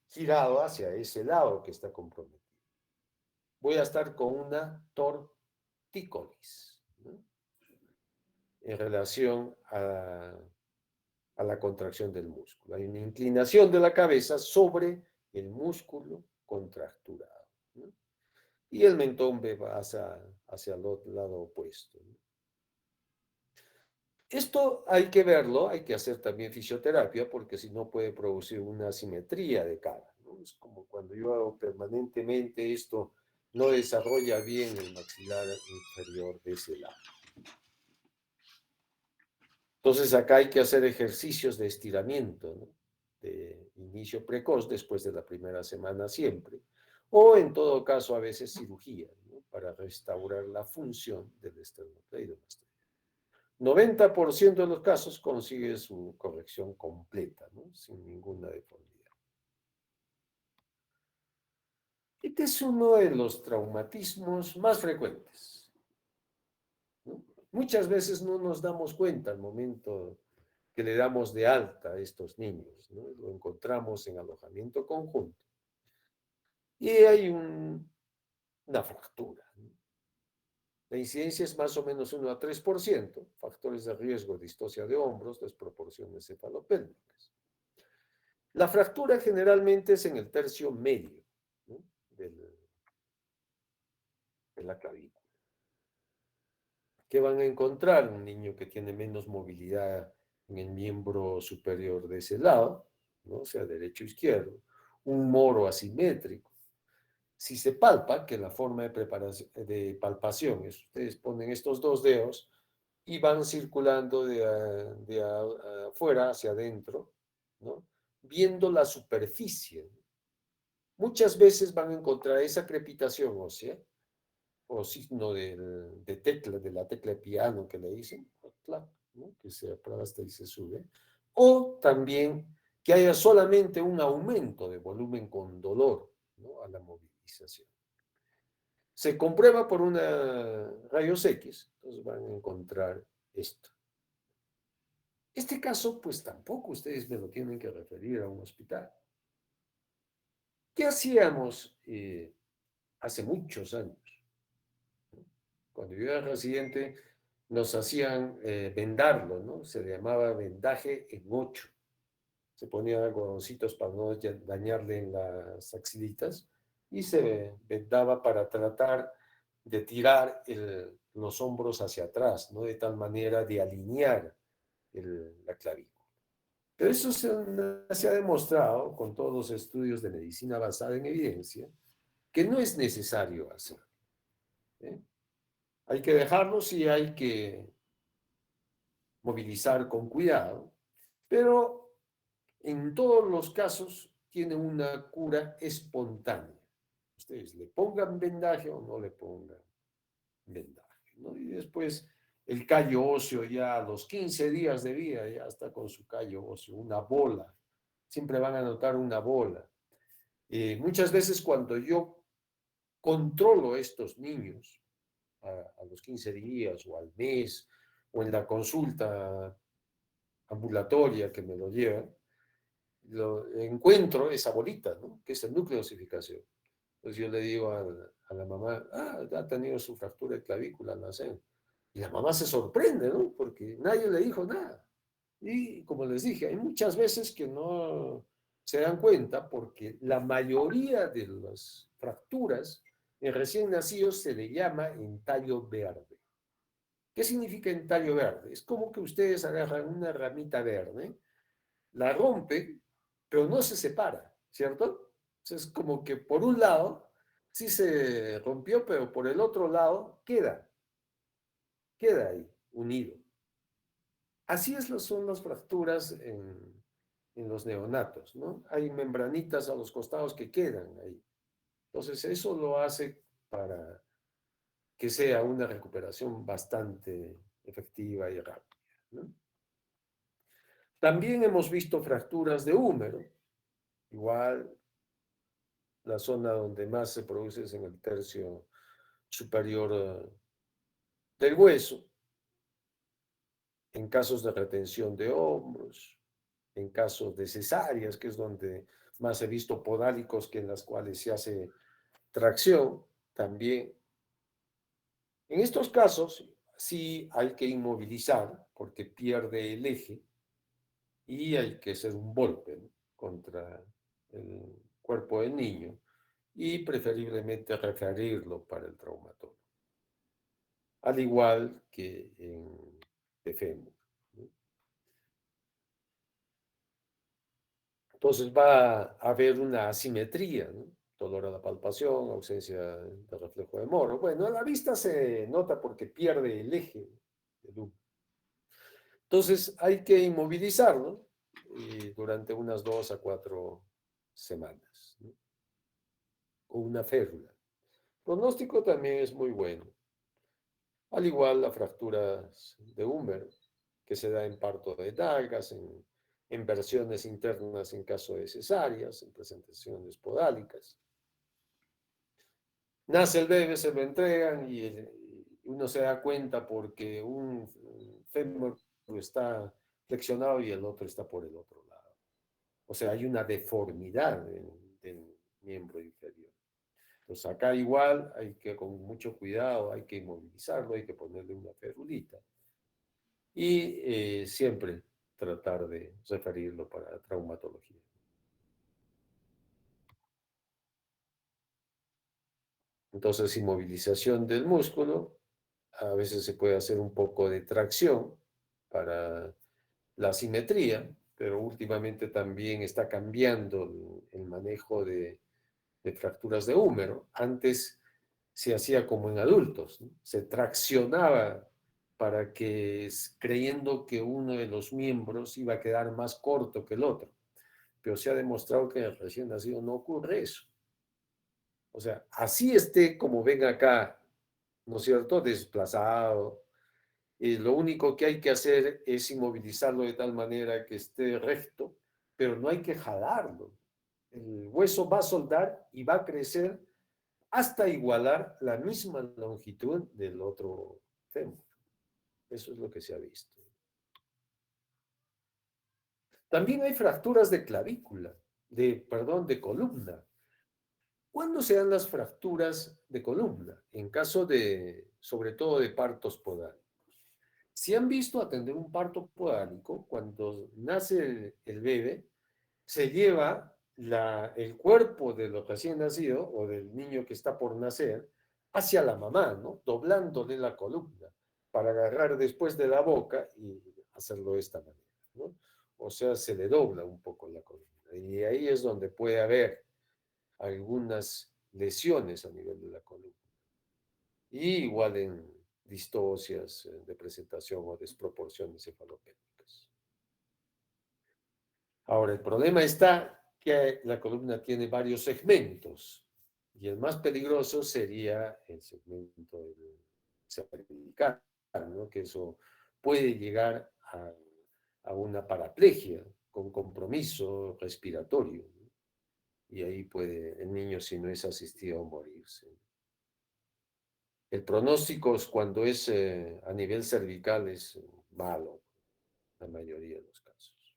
Girado hacia ese lado que está comprometido. Voy a estar con una torsión, tortícolis, ¿no? En relación a la contracción del músculo. Hay una inclinación de la cabeza sobre el músculo contracturado, ¿no? Y el mentón va hacia el otro lado opuesto, ¿no? Esto hay que verlo, hay que hacer también fisioterapia, porque si no puede producir una asimetría de cara, ¿no? Es como cuando yo hago permanentemente esto, no desarrolla bien el maxilar inferior de ese lado. Entonces acá hay que hacer ejercicios de estiramiento, ¿no? De inicio precoz después de la primera semana siempre, o en todo caso a veces cirugía, ¿no? Para restaurar la función del esternocleidomastoideo. 90% de los casos consigue su corrección completa, ¿no? Sin ninguna deformidad. Este es uno de los traumatismos más frecuentes, ¿no? Muchas veces no nos damos cuenta al momento que le damos de alta a estos niños, ¿no? Lo encontramos en alojamiento conjunto. Y hay una fractura, ¿no? La incidencia es más o menos 1 a 3%, factores de riesgo, distocia de hombros, desproporciones cefalopélvicas. La fractura generalmente es en el tercio medio, ¿no? de la clavícula. ¿Qué van a encontrar? Un niño que tiene menos movilidad en el miembro superior de ese lado, ¿no? O sea, derecho o izquierdo, un moro asimétrico. Si se palpa, que la forma de palpación es, ustedes ponen estos dos dedos y van circulando de afuera hacia adentro, ¿no? Viendo la superficie. Muchas veces van a encontrar esa crepitación ósea, o signo de la tecla de piano que le dicen, ¿no? Que se aplasta y se sube, o también que haya solamente un aumento de volumen con dolor, ¿no? A la movilización. Se comprueba por una rayos X, entonces van a encontrar esto. Este caso, pues tampoco ustedes me lo tienen que referir a un hospital. ¿Qué hacíamos hace muchos años? Cuando yo era residente, nos hacían vendarlo, ¿no? Se le llamaba vendaje en 8. Se ponían algodoncitos para no dañarle en las axilitas y se vendaba para tratar de tirar los hombros hacia atrás, ¿no? De tal manera de alinear la clavícula. Pero eso se ha demostrado con todos los estudios de medicina basada en evidencia que no es necesario hacer, ¿eh? Hay que dejarlos y hay que movilizar con cuidado, pero en todos los casos tiene una cura espontánea. Ustedes le pongan vendaje o no le pongan vendaje, ¿no? Y después el callo óseo ya a los 15 días de vida ya está con su callo óseo, una bola. Siempre van a notar una bola. Muchas veces cuando yo controlo a estos niños, a los 15 días o al mes, o en la consulta ambulatoria que me lo llevan, encuentro esa bolita, ¿no? Que es el núcleo de osificación. Entonces yo le digo a la mamá, ha tenido su fractura de clavícula al nacer. Y la mamá se sorprende, ¿no? Porque nadie le dijo nada. Y como les dije, hay muchas veces que no se dan cuenta porque la mayoría de las fracturas en recién nacidos se le llama entallo verde. ¿Qué significa entallo verde? Es como que ustedes agarran una ramita verde, la rompen, pero no se separa, ¿cierto? Entonces, es como que por un lado sí se rompió, pero por el otro lado queda ahí, unido. Así son las fracturas en los neonatos, ¿no? Hay membranitas a los costados que quedan ahí. Entonces, eso lo hace para que sea una recuperación bastante efectiva y rápida, ¿no? También hemos visto fracturas de húmero, igual la zona donde más se produce es en el tercio superior del hueso, en casos de retención de hombros, en casos de cesáreas, que es donde más he visto podálicos que en las cuales se hace tracción, también En estos casos, sí hay que inmovilizar porque pierde el eje y hay que hacer un golpe, ¿no?, contra el cuerpo del niño y preferiblemente referirlo para el traumatólogo, al igual que en de fémur, ¿no? Entonces va a haber una asimetría, ¿no? Dolor a la palpación, ausencia de reflejo de Moro. Bueno, a la vista se nota porque pierde el eje del húmero. Entonces hay que inmovilizarlo durante unas 2 a 4 semanas, ¿no?, o una férula. El pronóstico también es muy bueno. Al igual la fractura de húmero, que se da en parto de dagas, en versiones internas en caso de cesáreas, en presentaciones podálicas. Nace el bebé, se lo entregan y uno se da cuenta porque un fémur está flexionado y el otro está por el otro lado. O sea, hay una deformidad del miembro inferior. Entonces acá igual hay que, con mucho cuidado, hay que inmovilizarlo, hay que ponerle una ferulita y siempre tratar de referirlo para traumatología. Entonces, inmovilización del músculo, a veces se puede hacer un poco de tracción para la simetría, pero últimamente también está cambiando el manejo de fracturas de húmero. Antes se hacía como en adultos, ¿no? Se traccionaba para que, creyendo que uno de los miembros iba a quedar más corto que el otro, pero se ha demostrado que en el recién nacido no ocurre eso. O sea, así esté como ven acá, ¿no es cierto?, desplazado. Lo único que hay que hacer es inmovilizarlo de tal manera que esté recto, pero no hay que jalarlo. El hueso va a soldar y va a crecer hasta igualar la misma longitud del otro fémur. Eso es lo que se ha visto. También hay fracturas de clavícula, de columna. ¿Cuándo se dan las fracturas de columna? En caso de, sobre todo, de partos podálicos. Si han visto atender un parto podálico, cuando nace el bebé, se lleva el cuerpo de lo recién nacido o del niño que está por nacer hacia la mamá, ¿no?, doblándole la columna para agarrar después de la boca y hacerlo de esta manera, ¿no? O sea, se le dobla un poco la columna. Y ahí es donde puede haber algunas lesiones a nivel de la columna. Y igual en distocias de presentación o desproporciones cefalopénicas. Ahora, el problema está que la columna tiene varios segmentos y el más peligroso sería el segmento del cervical, ¿no?, que eso puede llegar a una paraplegia con compromiso respiratorio, ¿no? Y ahí puede el niño, si no es asistido, morirse. El pronóstico cuando es a nivel cervical es malo, la mayoría de los casos.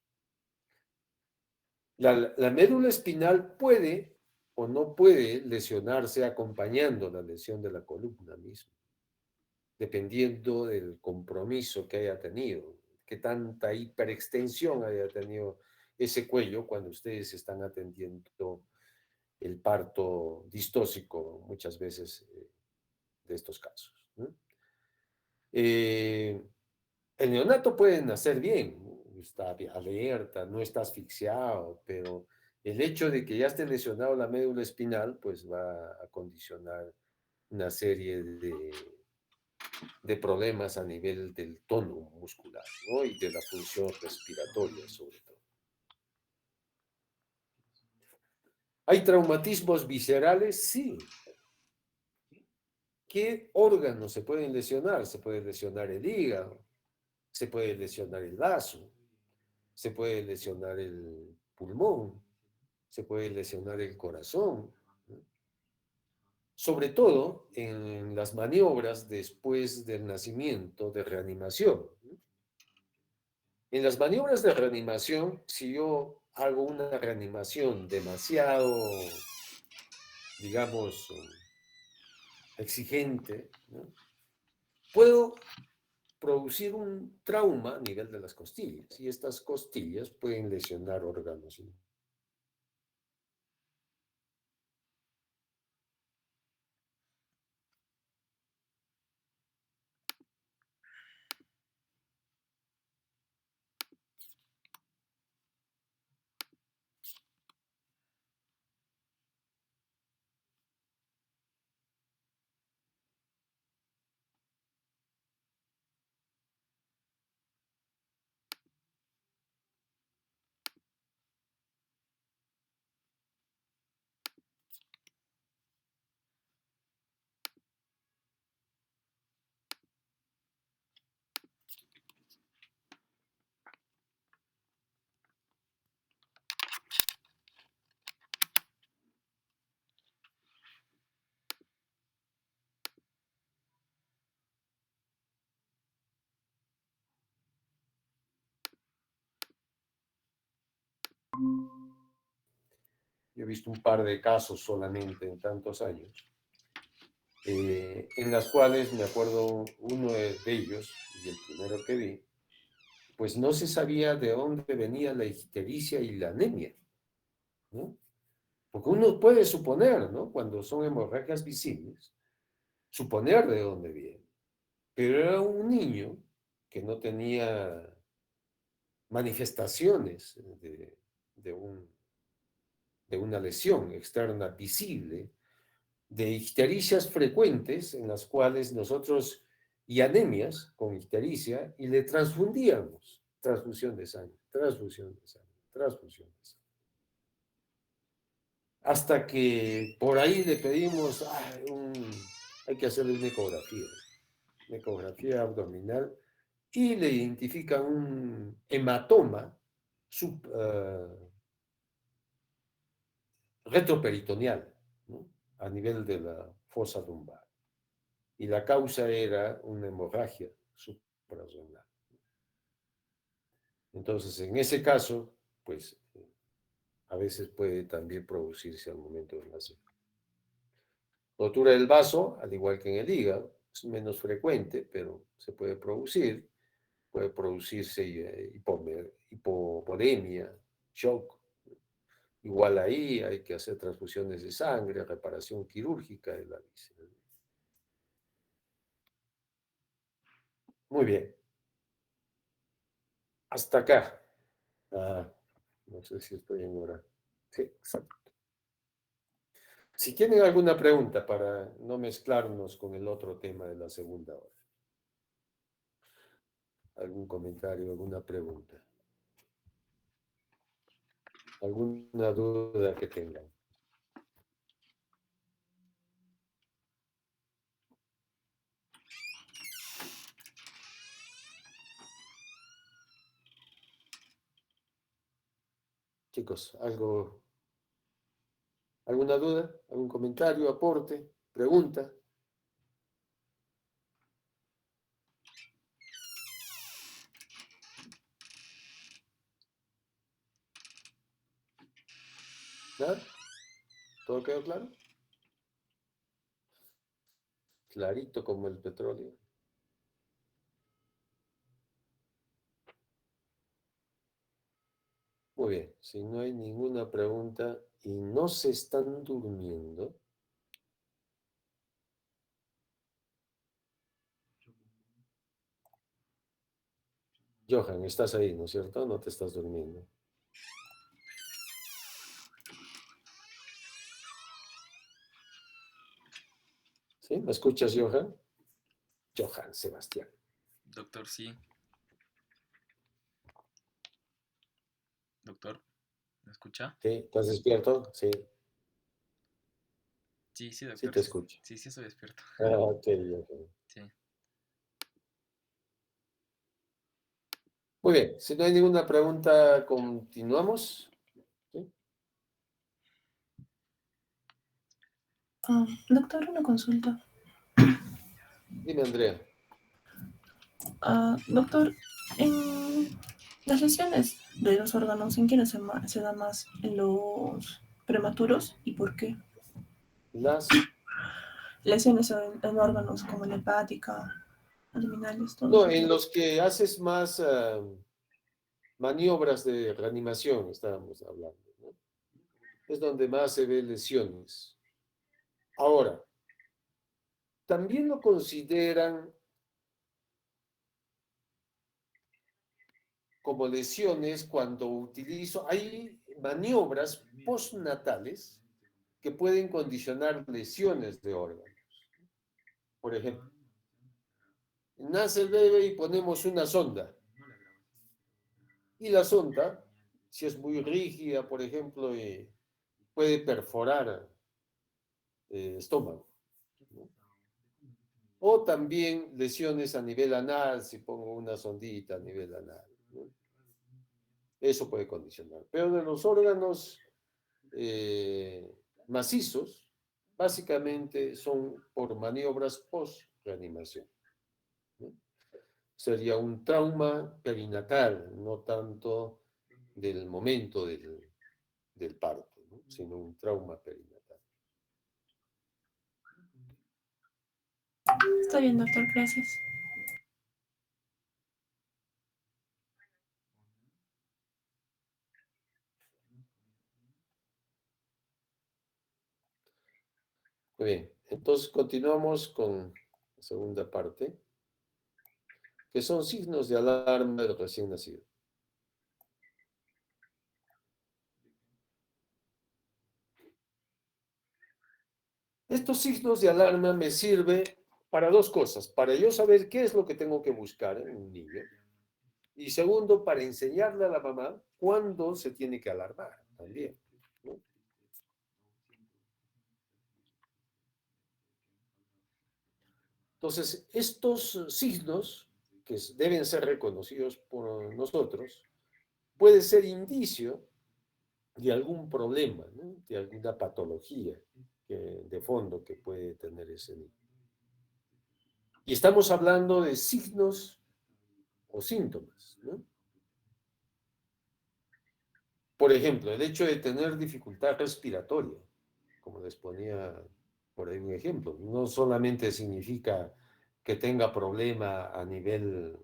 La médula espinal puede o no puede lesionarse acompañando la lesión de la columna misma, dependiendo del compromiso que haya tenido, que tanta hiperextensión haya tenido ese cuello cuando ustedes están atendiendo el parto distóxico, muchas veces de estos casos, ¿no? El neonato puede nacer bien, ¿no?, está alerta, no está asfixiado, pero el hecho de que ya esté lesionado la médula espinal, pues va a condicionar una serie de problemas a nivel del tono muscular, ¿no?, y de la función respiratoria, sobre todo. ¿Hay traumatismos viscerales? Sí. ¿Qué órganos se pueden lesionar? Se puede lesionar el hígado, se puede lesionar el vaso, se puede lesionar el pulmón, se puede lesionar el corazón, ¿no?, sobre todo en las maniobras después del nacimiento de reanimación, ¿no? En las maniobras de reanimación, si yo hago una reanimación demasiado, digamos, exigente, ¿no?, puedo producir un trauma a nivel de las costillas y estas costillas pueden lesionar órganos. Yo he visto un par de casos solamente en tantos años, en las cuales me acuerdo uno de ellos, y el primero que vi, pues no se sabía de dónde venía la ictericia y la anemia, ¿no? Porque uno puede suponer, ¿no? Cuando son hemorragias visibles, suponer de dónde viene. Pero era un niño que no tenía manifestaciones de una lesión externa visible, de ictericias frecuentes en las cuales nosotros, y anemias con ictericia, y le transfundíamos, transfusión de sangre, transfusión de sangre, transfusión de sangre. Hasta que por ahí le pedimos, hay que hacerle una ecografía abdominal, y le identifican un hematoma retroperitoneal, ¿no? A nivel de la fosa lumbar. Y la causa era una hemorragia suprarrenal. Entonces, en ese caso, pues, a veces puede también producirse al momento de nacer. Rotura del vaso, al igual que en el hígado, es menos frecuente, pero se puede producir. Puede producirse hipovolemia, shock. Igual ahí hay que hacer transfusiones de sangre, reparación quirúrgica de la víscera. Muy bien. Hasta acá. No sé si estoy en hora. Sí, exacto. Si tienen alguna pregunta para no mezclarnos con el otro tema de la segunda hora. ¿Algún comentario, alguna pregunta? ¿Alguna duda que tengan? Chicos, ¿alguna duda? ¿Algún comentario, aporte, pregunta? ¿Nada? ¿Todo quedó claro? Clarito como el petróleo. Muy bien, si no hay ninguna pregunta y no se están durmiendo. Johan, estás ahí, ¿no es cierto? No te estás durmiendo. ¿Sí? ¿Me escuchas, Johan? Johan Sebastián. Doctor, sí. Doctor, ¿me escucha? ¿Sí? ¿Estás despierto? Sí, Sí, sí doctor. te escucho. Sí, estoy despierto. Ok, Johan. Sí. Muy bien, si no hay ninguna pregunta, continuamos. ¿Sí? Doctor, una consulta. Dime, Andrea. Doctor, en las lesiones de los órganos, ¿en quiénes se da más? ¿En los prematuros? ¿Y por qué? Las Lesiones en órganos como la hepática abdominales, todos. No, en los que haces más maniobras de reanimación, estábamos hablando, ¿no? Es donde más se ven lesiones. Ahora, también lo consideran como lesiones cuando utilizo, hay maniobras postnatales que pueden condicionar lesiones de órganos. Por ejemplo, nace el bebé y ponemos una sonda. Y la sonda, si es muy rígida, por ejemplo, puede perforar estómago, ¿no? O también lesiones a nivel anal, si pongo una sondita a nivel anal, ¿no? Eso puede condicionar. Pero de los órganos macizos, básicamente son por maniobras post-reanimación, ¿no? Sería un trauma perinatal, no tanto del momento del parto, ¿no? Sino un trauma perinatal. Está bien, doctor, gracias. Muy bien, entonces continuamos con la segunda parte, que son signos de alarma del recién nacido. Estos signos de alarma me sirven para dos cosas, para yo saber qué es lo que tengo que buscar en un niño, y segundo, para enseñarle a la mamá cuándo se tiene que alarmar también, ¿no? Entonces, estos signos, que deben ser reconocidos por nosotros, puede ser indicio de algún problema, ¿no? De alguna patología de fondo que puede tener ese niño. Y estamos hablando de signos o síntomas, ¿no? Por ejemplo, el hecho de tener dificultad respiratoria, como les ponía por ahí un ejemplo, no solamente significa que tenga problema a nivel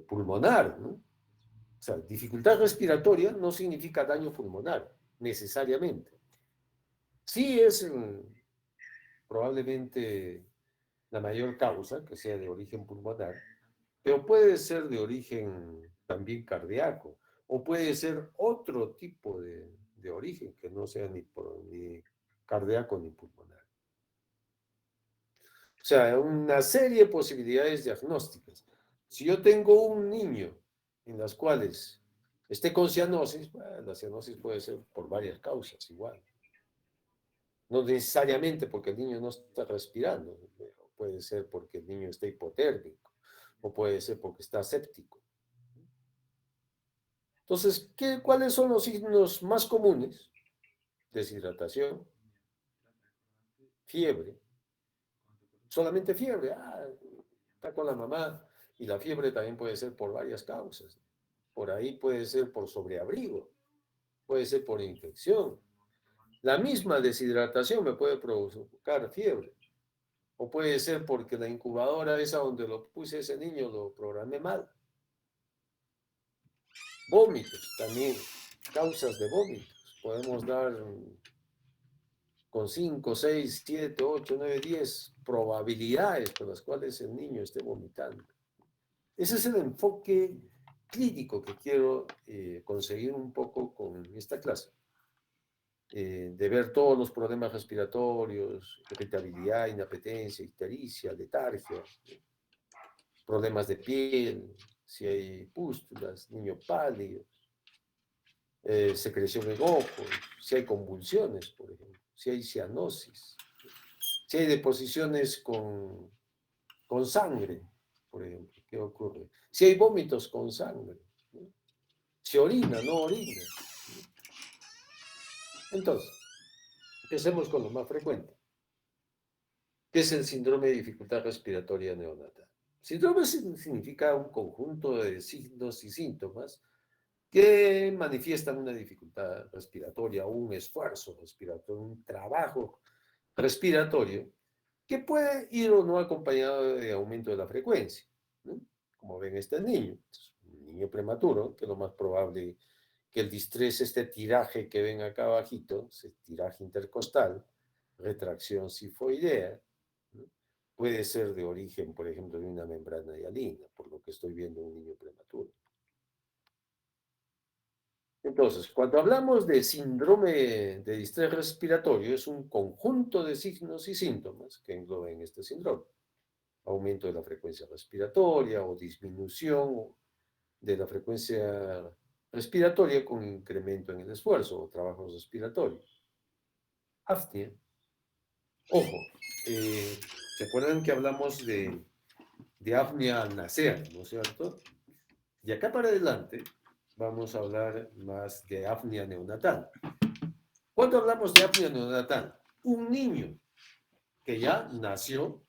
pulmonar, ¿no? O sea, dificultad respiratoria no significa daño pulmonar, necesariamente. Sí es probablemente la mayor causa, que sea de origen pulmonar, pero puede ser de origen también cardíaco, o puede ser otro tipo de origen, que no sea ni cardíaco ni pulmonar. O sea, una serie de posibilidades diagnósticas. Si yo tengo un niño en las cuales esté con cianosis, bueno, la cianosis puede ser por varias causas igual. No necesariamente porque el niño no está respirando, puede ser porque el niño está hipotérmico, o puede ser porque está séptico. Entonces, ¿cuáles son los signos más comunes? Deshidratación, fiebre, solamente fiebre, está con la mamá, y la fiebre también puede ser por varias causas. Por ahí puede ser por sobreabrigo, puede ser por infección. La misma deshidratación me puede provocar fiebre. O puede ser porque la incubadora esa donde lo puse ese niño lo programé mal. Vómitos también, causas de vómitos. Podemos dar con 5, 6, 7, 8, 9, 10 probabilidades por las cuales el niño esté vomitando. Ese es el enfoque clínico que quiero conseguir un poco con esta clase. De ver todos los problemas respiratorios, irritabilidad, inapetencia, ictericia, letargia, problemas de piel, si hay pústulas, niños pálidos, secreción en ojos, si hay convulsiones, por ejemplo, si hay cianosis, si hay deposiciones con sangre, por ejemplo, ¿qué ocurre? Si hay vómitos con sangre, ¿no? Si orina, no orina, ¿no? Entonces, empecemos con lo más frecuente, que es el síndrome de dificultad respiratoria neonatal. Síndrome significa un conjunto de signos y síntomas que manifiestan una dificultad respiratoria, un esfuerzo respiratorio, un trabajo respiratorio que puede ir o no acompañado de aumento de la frecuencia, ¿no? Como ven este niño, es un niño prematuro, que lo más probable que el distrés, este tiraje que ven acá abajito, ese tiraje intercostal, retracción sifoidea, ¿no? Puede ser de origen, por ejemplo, de una membrana hialina, por lo que estoy viendo en un niño prematuro. Entonces, cuando hablamos de síndrome de distrés respiratorio, es un conjunto de signos y síntomas que engloben este síndrome. Aumento de la frecuencia respiratoria o disminución de la frecuencia respiratoria con incremento en el esfuerzo o trabajo respiratorio. Apnea. Ojo, ¿se acuerdan que hablamos de apnea al nacer, ¿no es cierto? Y acá para adelante vamos a hablar más de apnea neonatal. ¿Cuándo hablamos de apnea neonatal? Un niño que ya nació,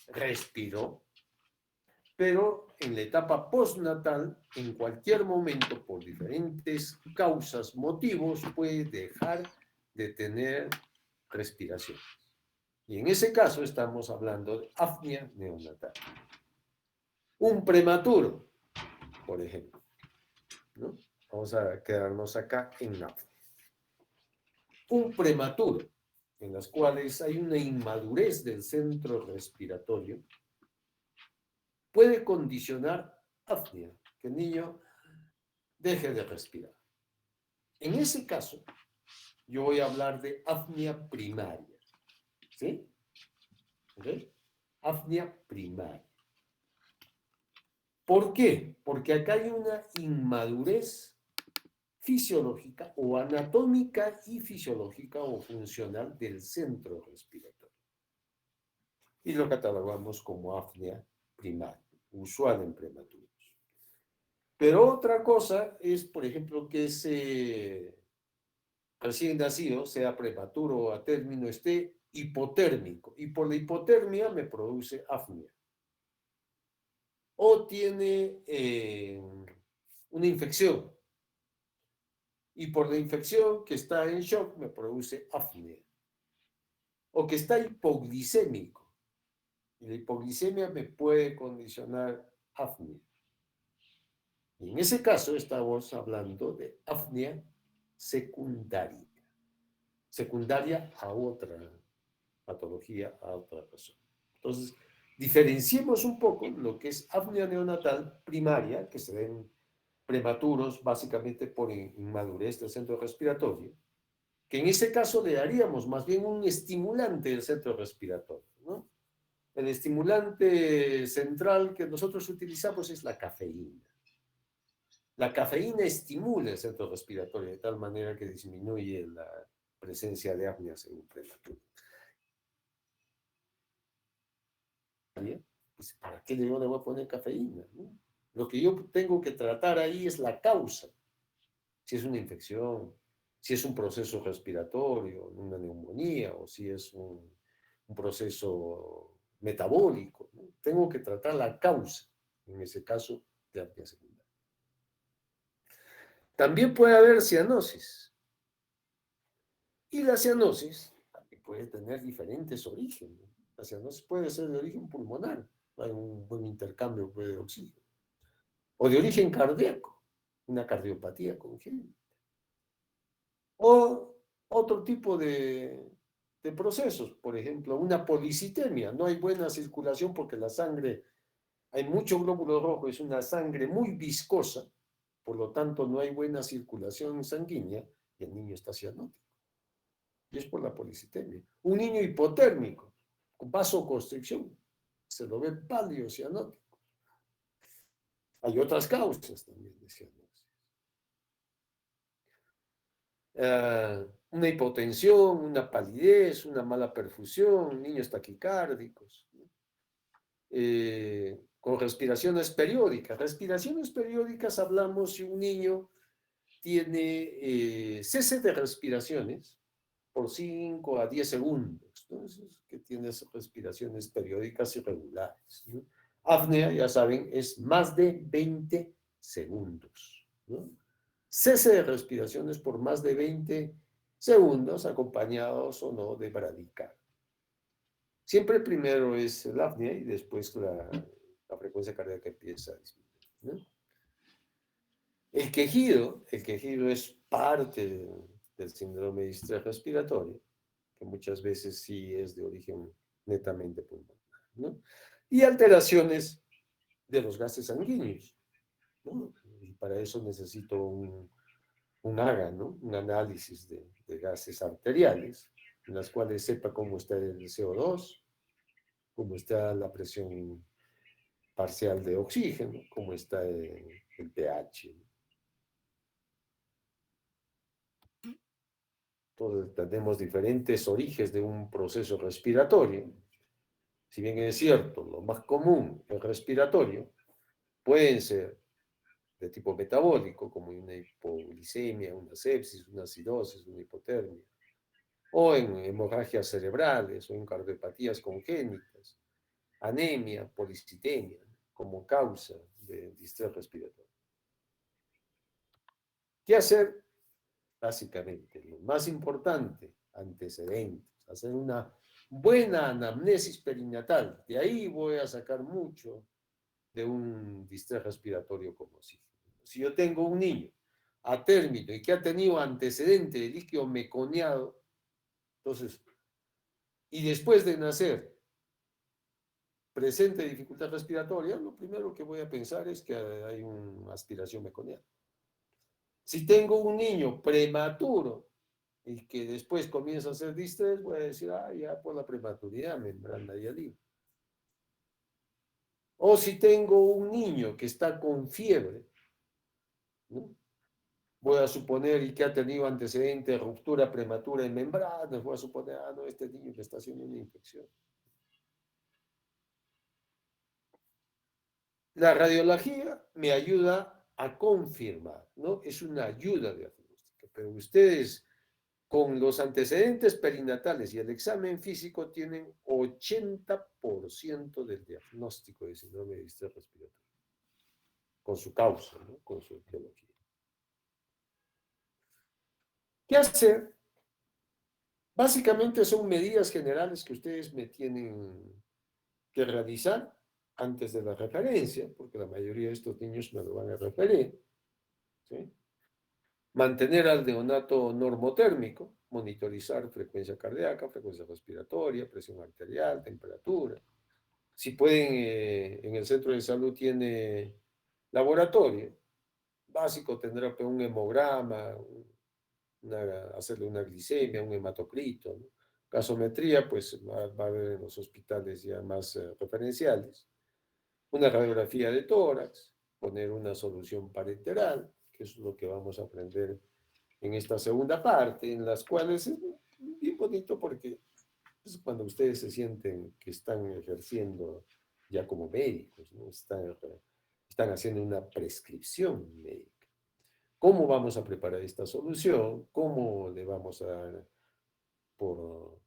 respiró, pero en la etapa postnatal, en cualquier momento, por diferentes causas, motivos, puede dejar de tener respiración. Y en ese caso estamos hablando de apnea neonatal. Un prematuro, por ejemplo, ¿no? Vamos a quedarnos acá en apnea. Un prematuro, en las cuales hay una inmadurez del centro respiratorio, puede condicionar apnea, que el niño deje de respirar. En ese caso, yo voy a hablar de apnea primaria. ¿Sí? ¿Ok? Apnea primaria. ¿Por qué? Porque acá hay una inmadurez fisiológica o anatómica y fisiológica o funcional del centro respiratorio. Y lo catalogamos como apnea primaria, usual en prematuros. Pero otra cosa es, por ejemplo, que ese recién nacido, sea prematuro o a término, esté hipotérmico. Y por la hipotermia me produce apnea. O tiene una infección. Y por la infección que está en shock me produce apnea. O que está hipoglicémico. Y la hipoglicemia me puede condicionar apnea. Y en ese caso estamos hablando de apnea secundaria. Secundaria a otra patología, a otra persona. Entonces, diferenciemos un poco lo que es apnea neonatal primaria, que se ven prematuros básicamente por inmadurez del centro respiratorio, que en ese caso le daríamos más bien un estimulante del centro respiratorio, ¿no? El estimulante central que nosotros utilizamos es la cafeína. La cafeína estimula el centro respiratorio de tal manera que disminuye la presencia de apnea en un prematuro. Pues, ¿para qué le voy a poner cafeína? ¿No? Lo que yo tengo que tratar ahí es la causa. Si es una infección, si es un proceso respiratorio, una neumonía, o si es un proceso metabólico, ¿no? Tengo que tratar la causa, en ese caso, de apnea secundaria. También puede haber cianosis. Y la cianosis también puede tener diferentes orígenes. La cianosis puede ser de origen pulmonar, hay un buen intercambio de oxígeno. O de origen cardíaco, una cardiopatía congénita. O otro tipo de procesos, por ejemplo, una policitemia. No hay buena circulación porque la sangre, hay mucho glóbulo rojo, es una sangre muy viscosa, por lo tanto no hay buena circulación sanguínea y el niño está cianótico. Y es por la policitemia. Un niño hipotérmico, con vasoconstricción, se lo ve pálido, cianótico. Hay otras causas también de cianosis. Una hipotensión, una palidez, una mala perfusión, niños taquicárdicos, con respiraciones periódicas. Respiraciones periódicas hablamos si un niño tiene cese de respiraciones por 5 a 10 segundos. Entonces, que tiene respiraciones periódicas irregulares, ¿no? Apnea, ya saben, es más de 20 segundos, ¿no? Cese de respiraciones por más de 20 segundos, acompañados o no de bradicardia. Siempre primero es la apnea y después la frecuencia cardíaca empieza a disminuir, ¿no? El quejido es parte del síndrome de distrés respiratorio, que muchas veces sí es de origen netamente pulmonar, ¿no? Y alteraciones de los gases sanguíneos, ¿no? Y para eso necesito un AGA, ¿no? Un análisis de gases arteriales, en las cuales sepa cómo está el CO2, cómo está la presión parcial de oxígeno, cómo está el pH. Todos tenemos diferentes orígenes de un proceso respiratorio. Si bien es cierto, lo más común es respiratorio, pueden ser de tipo metabólico, como una hipoglicemia, una sepsis, una acidosis, una hipotermia, o en hemorragias cerebrales o en cardiopatías congénitas, anemia, policitemia, como causa de distrés respiratorio. ¿Qué hacer? Básicamente, lo más importante, antecedentes, hacer una buena anamnesis perinatal. De ahí voy a sacar mucho de un distrés respiratorio como si. Si yo tengo un niño a término y que ha tenido antecedente de líquido meconiado, entonces, y después de nacer presente dificultad respiratoria, lo primero que voy a pensar es que hay una aspiración meconiana. Si tengo un niño prematuro y que después comienza a hacer distrés, voy a decir, ya por la prematuridad, membrana hialina. O si tengo un niño que está con fiebre, ¿no? Voy a suponer y que ha tenido antecedente de ruptura prematura en membranas, voy a suponer, no, este niño que está haciendo una infección. La radiología me ayuda a confirmar, ¿no? Es una ayuda diagnóstica, pero ustedes con los antecedentes perinatales y el examen físico tienen 80% del diagnóstico de síndrome de distrés respiratorio, con su causa, ¿no? Con su etiología. ¿Qué hacer? Básicamente son medidas generales que ustedes me tienen que realizar antes de la referencia, porque la mayoría de estos niños me lo van a referir, ¿sí? Mantener al neonato normotérmico, monitorizar frecuencia cardíaca, frecuencia respiratoria, presión arterial, temperatura. Si pueden, en el centro de salud tiene laboratorio, básico tendrá un hemograma, hacerle una glicemia, un hematocrito, ¿no? Gasometría, pues va a haber en los hospitales ya más referenciales. Una radiografía de tórax, poner una solución parenteral, que es lo que vamos a aprender en esta segunda parte, en las cuales es bien bonito porque es cuando ustedes se sienten que están ejerciendo ya como médicos, ¿no? Están haciendo una prescripción médica. ¿Cómo vamos a preparar esta solución? ¿Cómo le vamos a dar por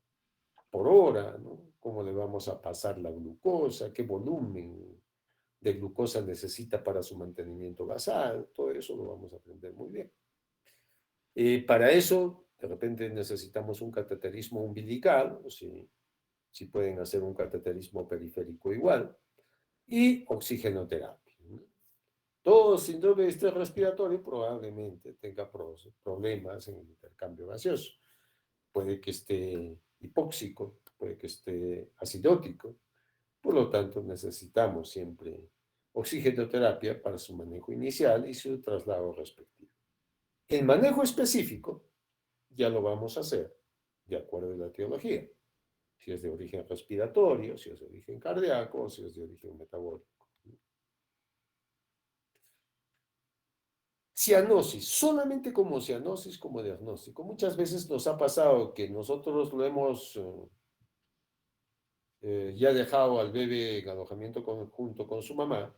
hora, ¿no? ¿Cómo le vamos a pasar la glucosa? ¿Qué volumen de glucosa necesita para su mantenimiento basal? Todo eso lo vamos a aprender muy bien. Para eso, de repente necesitamos un cateterismo umbilical, o si pueden hacer un cateterismo periférico igual, y oxigenoterapia, ¿no? Todo síndrome de estrés respiratorio probablemente tenga problemas en el intercambio gaseoso. Puede que esté hipóxico, puede que esté acidótico. Por lo tanto, necesitamos siempre oxigenoterapia para su manejo inicial y su traslado respectivo. El manejo específico ya lo vamos a hacer de acuerdo a la etiología. Si es de origen respiratorio, si es de origen cardíaco, o si es de origen metabólico. Cianosis, solamente como cianosis, como diagnóstico. Muchas veces nos ha pasado que nosotros lo hemos ya dejado al bebé en alojamiento junto con su mamá,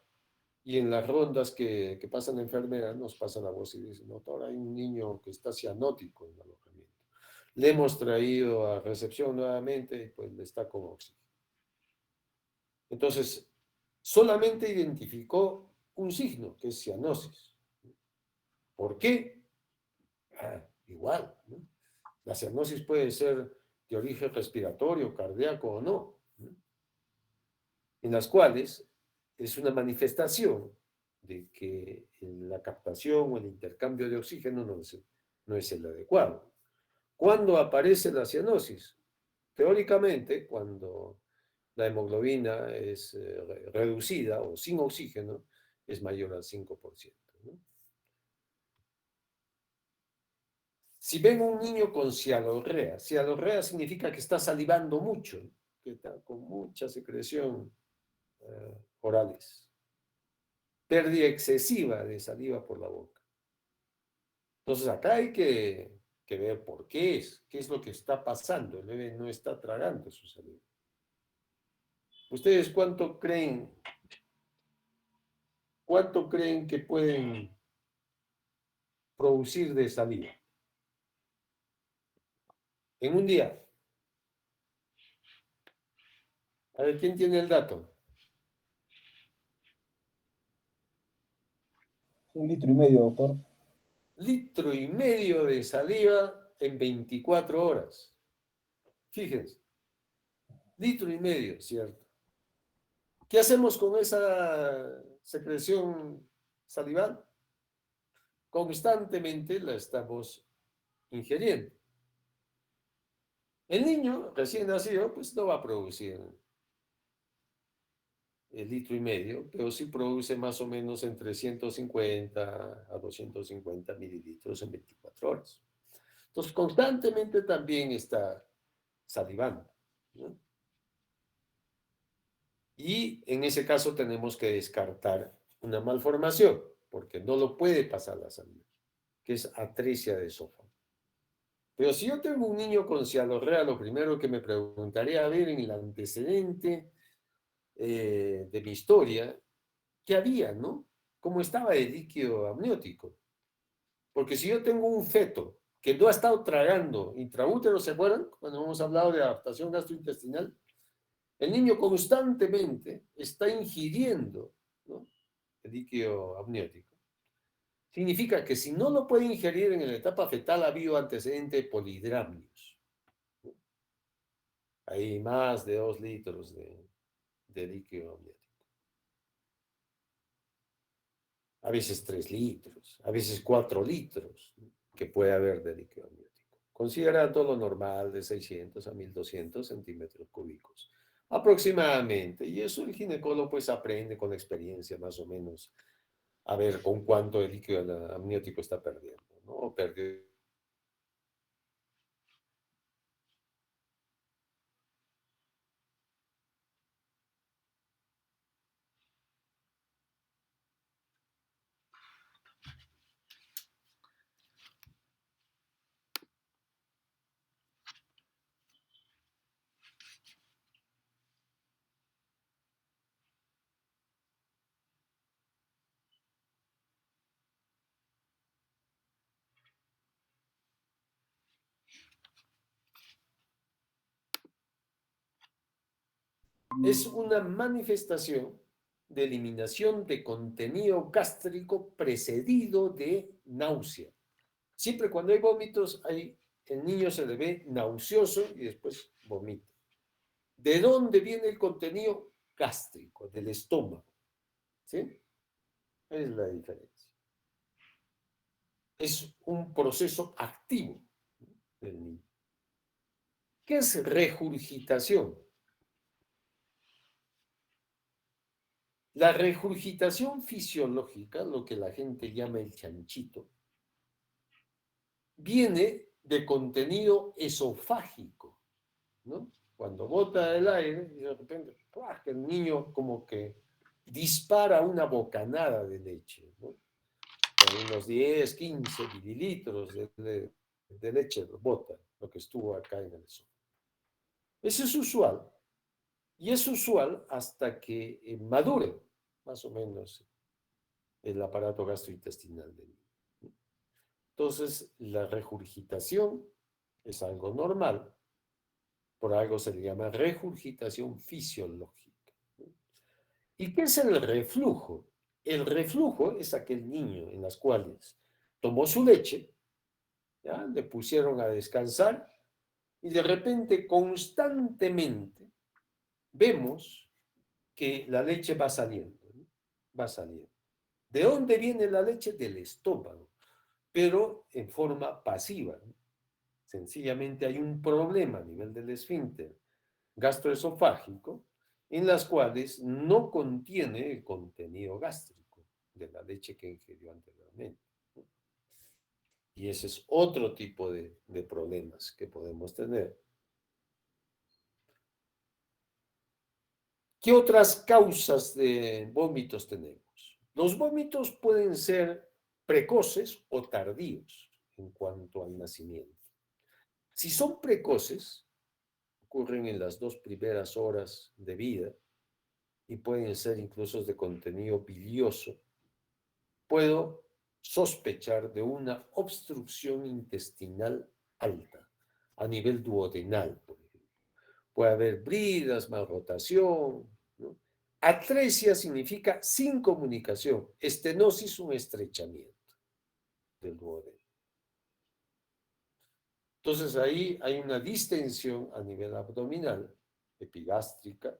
y en las rondas que pasan la enfermera nos pasa la voz y dicen, doctor, hay un niño que está cianótico en el alojamiento. Le hemos traído a recepción nuevamente y pues le está con oxígeno. Entonces, solamente identificó un signo, que es cianosis. ¿Por qué? Igual, ¿no? La cianosis puede ser de origen respiratorio, cardíaco o no. en las cuales es una manifestación de que la captación o el intercambio de oxígeno no es el adecuado. ¿Cuándo aparece la cianosis? Teóricamente, cuando la hemoglobina es reducida o sin oxígeno, es mayor al 5%, ¿no? Si ven un niño con cialorrea significa que está salivando mucho, que está con mucha secreción orales, pérdida excesiva de saliva por la boca. Entonces acá hay que ver por qué es lo que está pasando. El bebé no está tragando su saliva. ¿Ustedes cuánto creen que pueden producir de saliva en un día? A ver, ¿quién tiene el dato? 1,5 litros, doctor. 1,5 litros de saliva en 24 horas. Fíjense, 1,5 litros, ¿cierto? ¿Qué hacemos con esa secreción salival? Constantemente la estamos ingiriendo. El niño recién nacido, pues no va a producir el 1,5 litros, pero sí produce más o menos entre 150 a 250 mililitros en 24 horas. Entonces, constantemente también está salivando, ¿no? Y en ese caso tenemos que descartar una malformación, porque no lo puede pasar la saliva, que es atresia de esófago. Pero si yo tengo un niño con cialorrea, lo primero que me preguntaría, a ver, en el antecedente de mi historia, ¿qué había, no? ¿Cómo estaba el líquido amniótico? Porque si yo tengo un feto que no ha estado tragando intraútero, ¿se acuerdan? Cuando hemos hablado de adaptación gastrointestinal, el niño constantemente está ingiriendo, ¿no?, el líquido amniótico. Significa que si no lo puede ingerir en la etapa fetal, ha habido antecedente de polidramnios. Hay más de 2 litros de líquido amniótico. A veces 3 litros, a veces 4 litros, ¿no?, que puede haber de líquido amniótico, considerando lo normal de 600 a 1,200 centímetros cúbicos aproximadamente. Y eso el ginecólogo pues aprende con experiencia más o menos a ver con cuánto de líquido amniótico está perdiendo, ¿no? O perdió. Es una manifestación de eliminación de contenido gástrico precedido de náusea. Siempre cuando hay vómitos, el niño se le ve nauseoso y después vomita. ¿De dónde viene el contenido gástrico? Del estómago. ¿Sí? Es la diferencia. Es un proceso activo del niño. ¿Qué es regurgitación? La regurgitación fisiológica, lo que la gente llama el chanchito, viene de contenido esofágico, ¿no? Cuando bota el aire y de repente el niño como que dispara una bocanada de leche, ¿no? Con unos 10, 15 mililitros de leche bota, lo que estuvo acá en el esófago. Eso es usual. Y es usual hasta que madure, más o menos, el aparato gastrointestinal del niño. Entonces, la regurgitación es algo normal, por algo se le llama regurgitación fisiológica. ¿Y qué es el reflujo? El reflujo es aquel niño en las cuales tomó su leche, ¿ya?, le pusieron a descansar y de repente constantemente vemos que la leche va saliendo, ¿no? Va saliendo. ¿De dónde viene la leche? Del estómago, pero en forma pasiva, ¿no? Sencillamente hay un problema a nivel del esfínter gastroesofágico en las cuales no contiene el contenido gástrico de la leche que ingirió anteriormente, ¿no? Y ese es otro tipo de problemas que podemos tener. ¿Qué otras causas de vómitos tenemos? Los vómitos pueden ser precoces o tardíos en cuanto al nacimiento. Si son precoces, ocurren en las 2 primeras horas de vida y pueden ser incluso de contenido bilioso, puedo sospechar de una obstrucción intestinal alta a nivel duodenal, por ejemplo. Puede haber bridas, malrotación, ¿no? Atresia significa sin comunicación, estenosis un estrechamiento del duodeno. Entonces ahí hay una distensión a nivel abdominal, epigástrica,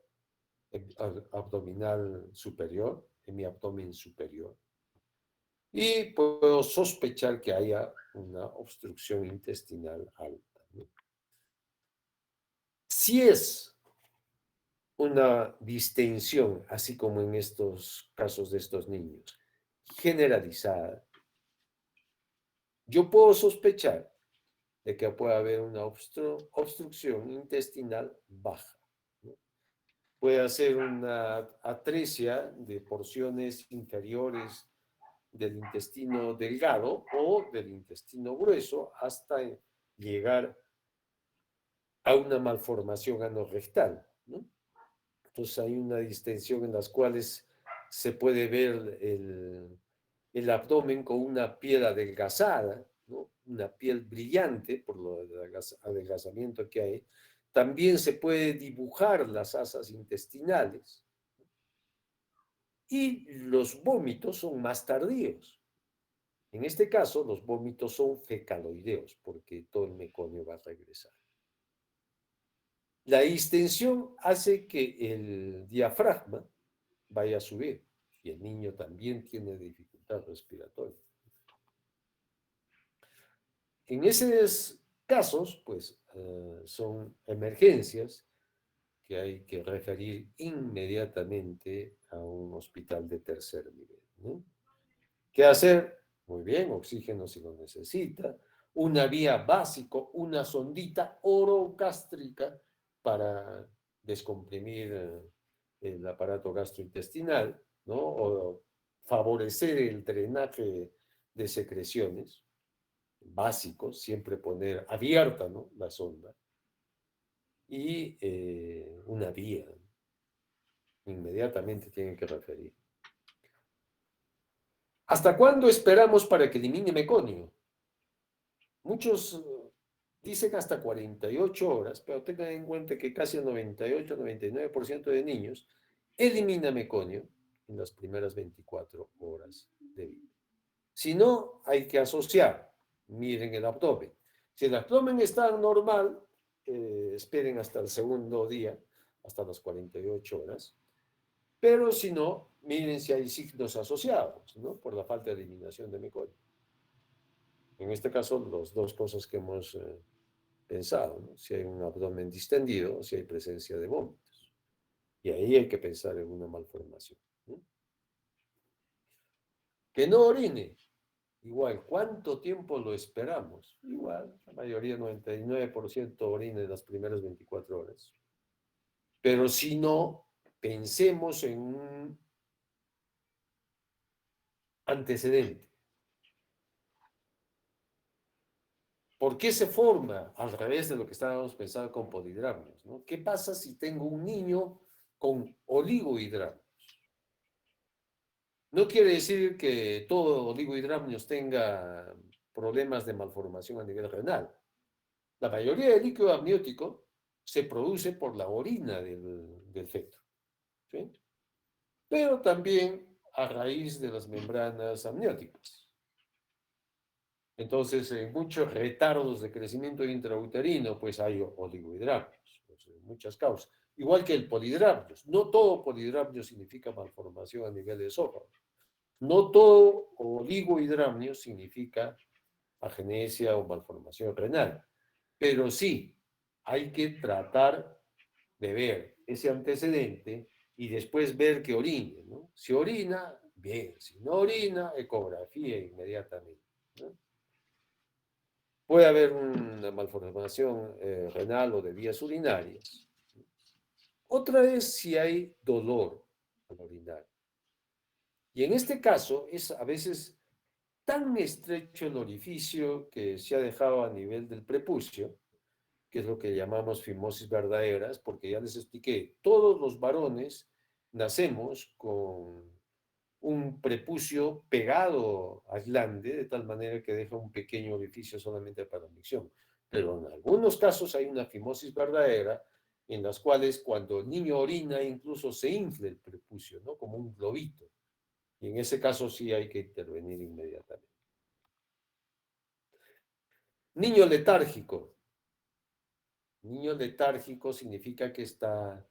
abdominal superior, en mi abdomen superior. Y puedo sospechar que haya una obstrucción intestinal alta, ¿no? Si es una distensión, así como en estos casos de estos niños, generalizada, yo puedo sospechar de que puede haber una obstrucción intestinal baja, ¿no? Puede hacer una atresia de porciones inferiores del intestino delgado o del intestino grueso hasta llegar a una malformación anorrectal, ¿no? Entonces hay una distensión en las cuales se puede ver el abdomen con una piel adelgazada, ¿no? Una piel brillante por lo del adelgazamiento que hay. También se puede dibujar las asas intestinales y los vómitos son más tardíos. En este caso, los vómitos son fecaloideos porque todo el meconio va a regresar. La distensión hace que el diafragma vaya a subir y el niño también tiene dificultad respiratoria. En esos casos, pues son emergencias que hay que referir inmediatamente a un hospital de tercer nivel, ¿no? ¿Qué hacer? Muy bien, oxígeno si lo necesita, una vía básico, una sondita orogástrica para descomprimir el aparato gastrointestinal, ¿no? O favorecer el drenaje de secreciones, básico, siempre poner abierta, ¿no?, la sonda, y una vía, inmediatamente tienen que referir. ¿Hasta cuándo esperamos para que elimine meconio? Muchos dicen hasta 48 horas, pero tengan en cuenta que casi el 98-99% de niños elimina meconio en las primeras 24 horas de vida. Si no, hay que asociar. Miren el abdomen. Si el abdomen está normal, esperen hasta el segundo día, hasta las 48 horas. Pero si no, miren si hay signos asociados, ¿no?, por la falta de eliminación de meconio. En este caso, las dos cosas que hemos pensado, ¿no? Si hay un abdomen distendido o si hay presencia de vómitos. Y ahí hay que pensar en una malformación, ¿no? Que no orine. Igual, ¿cuánto tiempo lo esperamos? Igual, la mayoría, 99% orina en las primeras 24 horas. Pero si no, pensemos en un antecedente. ¿Por qué se forma? Al revés de lo que estábamos pensando con polidramnios, ¿no? ¿Qué pasa si tengo un niño con oligohidramnios? No quiere decir que todo oligohidramnios tenga problemas de malformación a nivel renal. La mayoría del líquido amniótico se produce por la orina del feto, ¿sí? Pero también a raíz de las membranas amnióticas. Entonces, en muchos retardos de crecimiento intrauterino, pues hay oligohidramnios, pues, muchas causas. igual que el polidramnios. No todo polidramnio significa malformación a nivel de esófago. No todo oligohidramnio significa agenesia o malformación renal. Pero sí, hay que tratar de ver ese antecedente y después ver que orine, ¿no? Si orina, bien. Si no orina, ecografía inmediatamente, ¿no? Puede haber una malformación renal o de vías urinarias. Otra es si hay dolor al orinar. Y en este caso es a veces tan estrecho el orificio que se ha dejado a nivel del prepucio, que es lo que llamamos fimosis verdaderas, porque ya les expliqué, todos los varones nacemos con un prepucio pegado al glande, de tal manera que deja un pequeño orificio solamente para la micción. Pero en algunos casos hay una fimosis verdadera, en las cuales cuando el niño orina incluso se infla el prepucio, ¿no? Como un globito. Y en ese caso sí hay que intervenir inmediatamente. Niño letárgico. Niño letárgico significa que está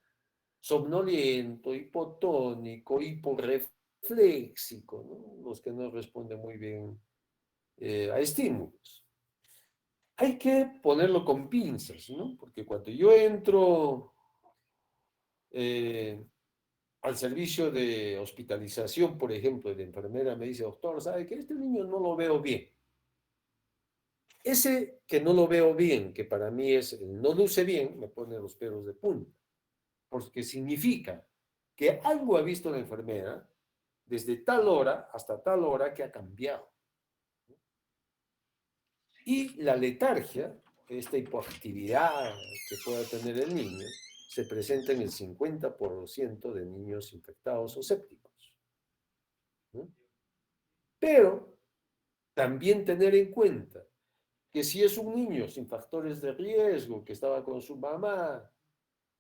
somnoliento, hipotónico, hiporrefléxico, ¿no? Los que no responden muy bien a estímulos. Hay que ponerlo con pinzas, ¿no? Porque cuando yo entro al servicio de hospitalización, por ejemplo, y la enfermera me dice, doctor, ¿sabe que este niño no lo veo bien? Ese que no lo veo bien, que para mí es el no luce bien, me pone los pelos de punta, porque significa que algo ha visto la enfermera desde tal hora hasta tal hora que ha cambiado. Y la letargia, esta hipoactividad que pueda tener el niño, se presenta en el 50% de niños infectados o sépticos, ¿no? Pero también tener en cuenta que si es un niño sin factores de riesgo, que estaba con su mamá,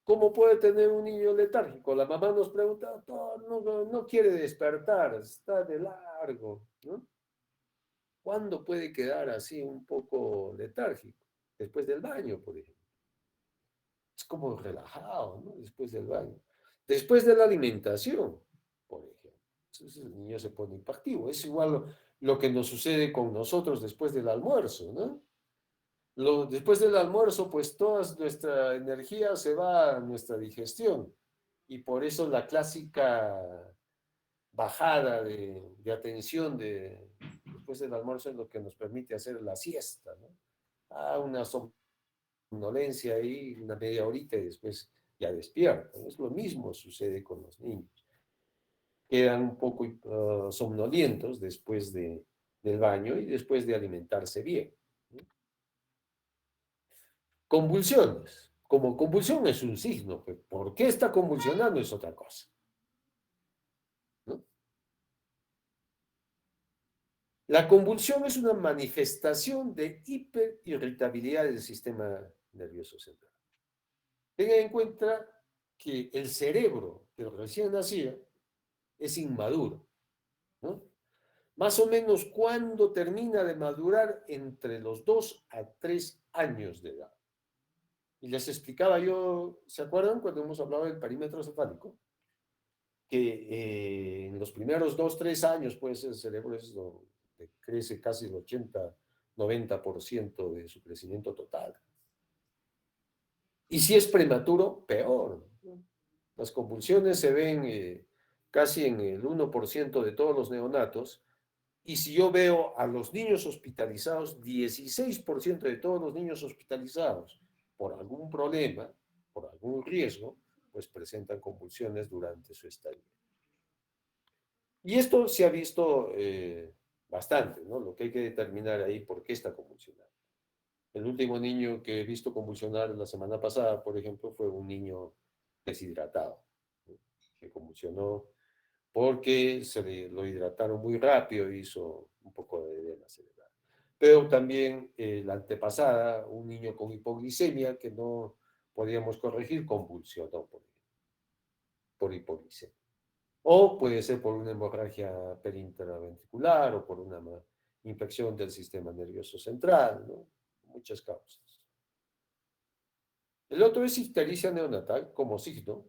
¿cómo puede tener un niño letárgico? La mamá nos pregunta, doctor, no quiere despertar, está de largo, ¿no? ¿Cuándo puede quedar así un poco letárgico? Después del baño, por ejemplo. Es como relajado, ¿no? Después del baño. Después de la alimentación, por ejemplo. Entonces el niño se pone hiperactivo. Es igual lo que nos sucede con nosotros después del almuerzo, ¿no? Después del almuerzo, pues toda nuestra energía se va a nuestra digestión. Y por eso la clásica bajada de atención después del almuerzo es lo que nos permite hacer la siesta, ¿no? Una somnolencia ahí, una media horita y después ya despiertan. Es lo mismo sucede con los niños. Quedan un poco somnolientos después del baño y después de alimentarse bien, ¿no? Convulsiones. Como convulsión es un signo, pues, ¿por qué está convulsionando? Es otra cosa, ¿no? La convulsión es una manifestación de hiperirritabilidad del sistema nervioso central. Tengan en cuenta que el cerebro del recién nacido es inmaduro, ¿no? Más o menos cuando termina de madurar entre los 2 a 3 años de edad. Y les explicaba yo, ¿se acuerdan cuando hemos hablado del perímetro cefálico? Que en los primeros 2, 3 años, pues el cerebro es donde crece casi el 80-90% de su crecimiento total. Y si es prematuro, peor, ¿no? Las convulsiones se ven casi en el 1% de todos los neonatos. Y si yo veo a los niños hospitalizados, 16% de todos los niños hospitalizados por algún problema, por algún riesgo, pues presentan convulsiones durante su estadía. Y esto se ha visto bastante, ¿no? Lo que hay que determinar ahí, por qué está convulsionando. El último niño que he visto convulsionar la semana pasada, por ejemplo, fue un niño deshidratado, ¿no? Que convulsionó porque lo hidrataron muy rápido y hizo un poco de edema cerebral. Pero también la antepasada, un niño con hipoglicemia que no podíamos corregir, convulsionó por hipoglicemia. O puede ser por una hemorragia perintraventricular o por una infección del sistema nervioso central, ¿no? Muchas causas. El otro es ictericia neonatal como signo.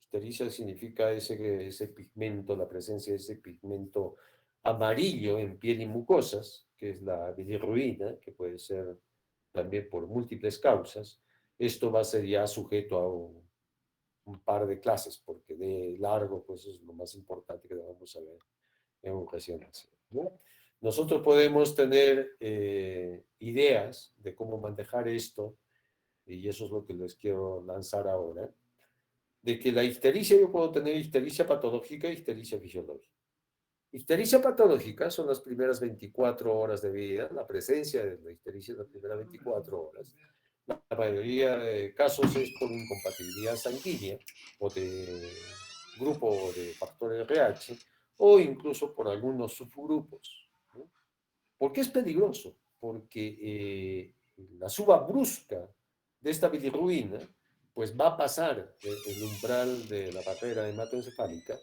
Ictericia significa ese pigmento, la presencia de ese pigmento amarillo en piel y mucosas, que es la bilirruina, que puede ser también por múltiples causas. Esto va a ser ya sujeto a un par de clases, porque de largo, pues es lo más importante que debemos saber en educación nacional, ¿no? Nosotros podemos tener ideas de cómo manejar esto, y eso es lo que les quiero lanzar ahora, de que la ictericia, yo puedo tener ictericia patológica e ictericia fisiológica. Ictericia patológica son las primeras 24 horas de vida, la presencia de la ictericia en las primeras 24 horas. La mayoría de casos es por incompatibilidad sanguínea o de grupo de factor RH o incluso por algunos subgrupos, ¿no? ¿Por qué es peligroso? Porque la suba brusca de esta bilirruina pues va a pasar el umbral de la barrera hematoencefálica,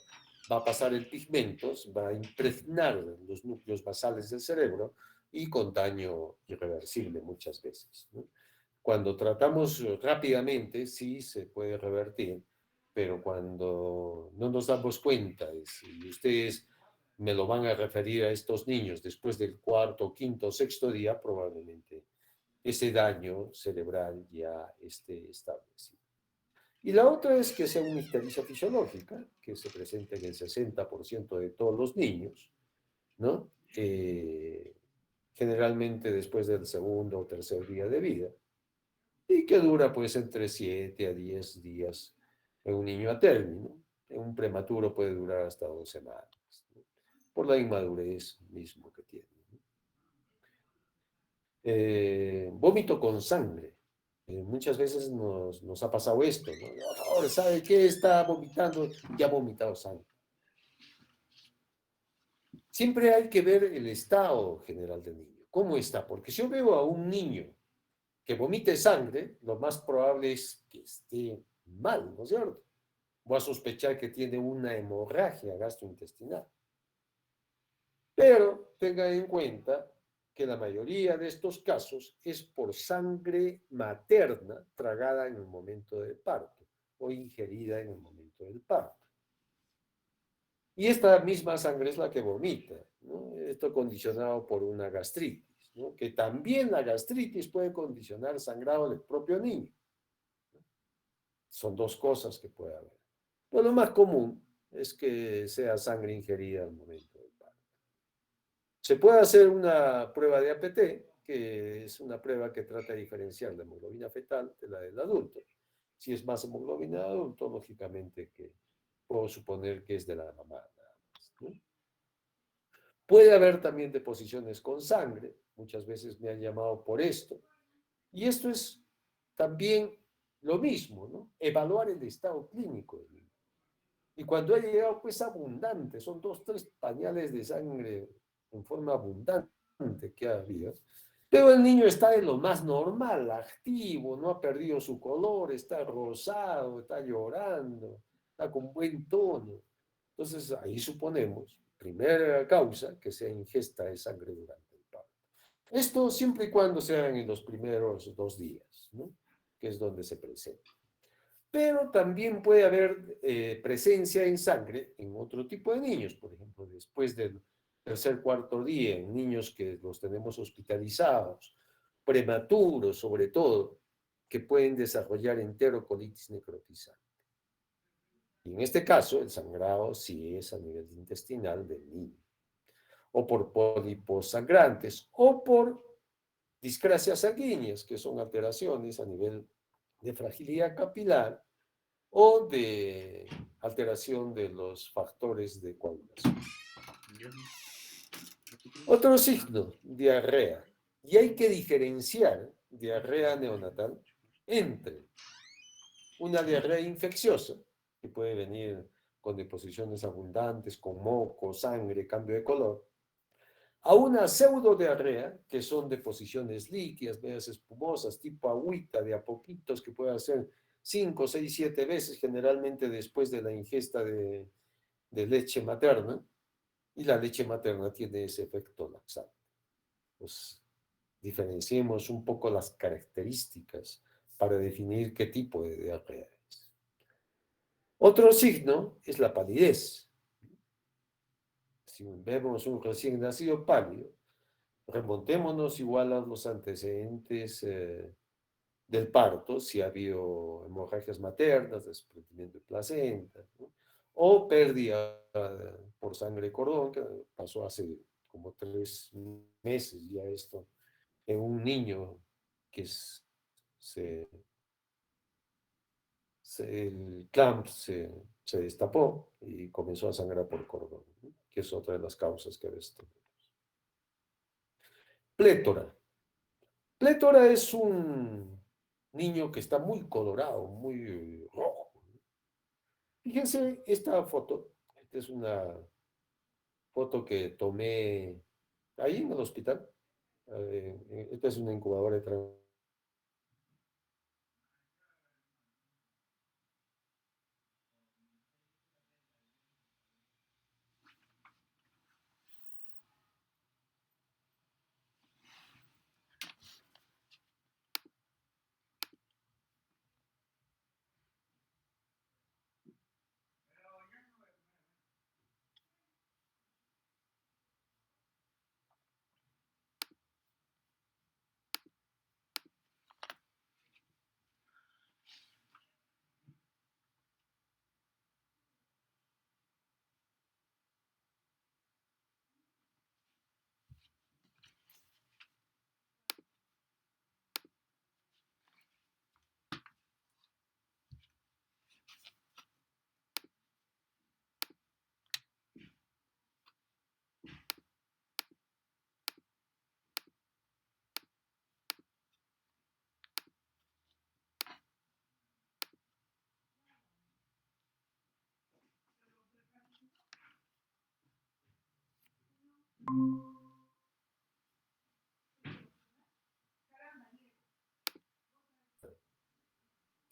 va a pasar el pigmento, va a impregnar los núcleos basales del cerebro y con daño irreversible muchas veces, ¿no? Cuando tratamos rápidamente, sí se puede revertir, pero cuando no nos damos cuenta, y ustedes me lo van a referir a estos niños después del cuarto, quinto, sexto día, probablemente ese daño cerebral ya esté establecido. Y la otra es que sea una ictericia fisiológica, que se presenta en el 60% de todos los niños, ¿no? Generalmente después del segundo o tercer día de vida, y que dura pues entre 7 a 10 días en un niño a término. En un prematuro puede durar hasta 2 semanas, ¿no? Por la inmadurez mismo que tiene, ¿no? Vómito con sangre. Muchas veces nos ha pasado esto, ¿no? Ahora, ¿sabe qué? Está vomitando, ya ha vomitado sangre. Siempre hay que ver el estado general del niño. ¿Cómo está? Porque si yo veo a un niño que vomite sangre, lo más probable es que esté mal, ¿no es cierto? Voy a sospechar que tiene una hemorragia gastrointestinal. Pero tenga en cuenta que la mayoría de estos casos es por sangre materna tragada en el momento del parto o ingerida en el momento del parto. Y esta misma sangre es la que vomita, ¿no? Esto condicionado por una gastritis, ¿no? Que también la gastritis puede condicionar sangrado del propio niño. Son dos cosas que puede haber. Pero lo más común es que sea sangre ingerida al momento del parto. Se puede hacer una prueba de APT, que es una prueba que trata de diferenciar la hemoglobina fetal de la del adulto. Si es más hemoglobina de adulto, lógicamente que puedo suponer que es de la mamá, ¿no? Puede haber también deposiciones con sangre, muchas veces me han llamado por esto, y esto es también lo mismo, ¿no? Evaluar el estado clínico del niño. Y cuando ha llegado, pues abundante, son 2, 3 pañales de sangre en forma abundante que ha habido, pero el niño está de lo más normal, activo, no ha perdido su color, está rosado, está llorando, está con buen tono. Entonces ahí suponemos, primera causa, que sea ingesta de sangre durante el parto. Esto siempre y cuando sean en los primeros 2 días, ¿no? Que es donde se presenta. Pero también puede haber presencia en sangre en otro tipo de niños, por ejemplo, después del tercer, cuarto día, en niños que los tenemos hospitalizados, prematuros sobre todo, que pueden desarrollar enterocolitis necrotizante. Y en este caso, el sangrado sí es a nivel intestinal del niño, o por pólipos sangrantes, o por discrasias sanguíneas, que son alteraciones a nivel de fragilidad capilar, o de alteración de los factores de coagulación. Otro signo, diarrea. Y hay que diferenciar diarrea neonatal entre una diarrea infecciosa, que puede venir con deposiciones abundantes, con moco, sangre, cambio de color, a una pseudodiarrea, que son deposiciones líquidas, medias espumosas, tipo agüita, de a poquitos, que puede hacer 5, 6, 7 veces, generalmente después de la ingesta de leche materna, y la leche materna tiene ese efecto laxante. Pues diferenciemos un poco las características para definir qué tipo de diarrea es. Otro signo es la palidez. Si vemos un recién nacido pálido, remontémonos igual a los antecedentes del parto, si ha habido hemorragias maternas, desprendimiento de placenta, ¿no? O pérdida por sangre de cordón, que pasó hace como 3 meses ya esto, en un niño que el clamp se destapó y comenzó a sangrar por cordón, ¿no? Que es otra de las causas que a veces tenemos. Plétora. Plétora es un niño que está muy colorado, muy rojo. Fíjense esta foto. Esta es una foto que tomé ahí en el hospital. Esta es una incubadora de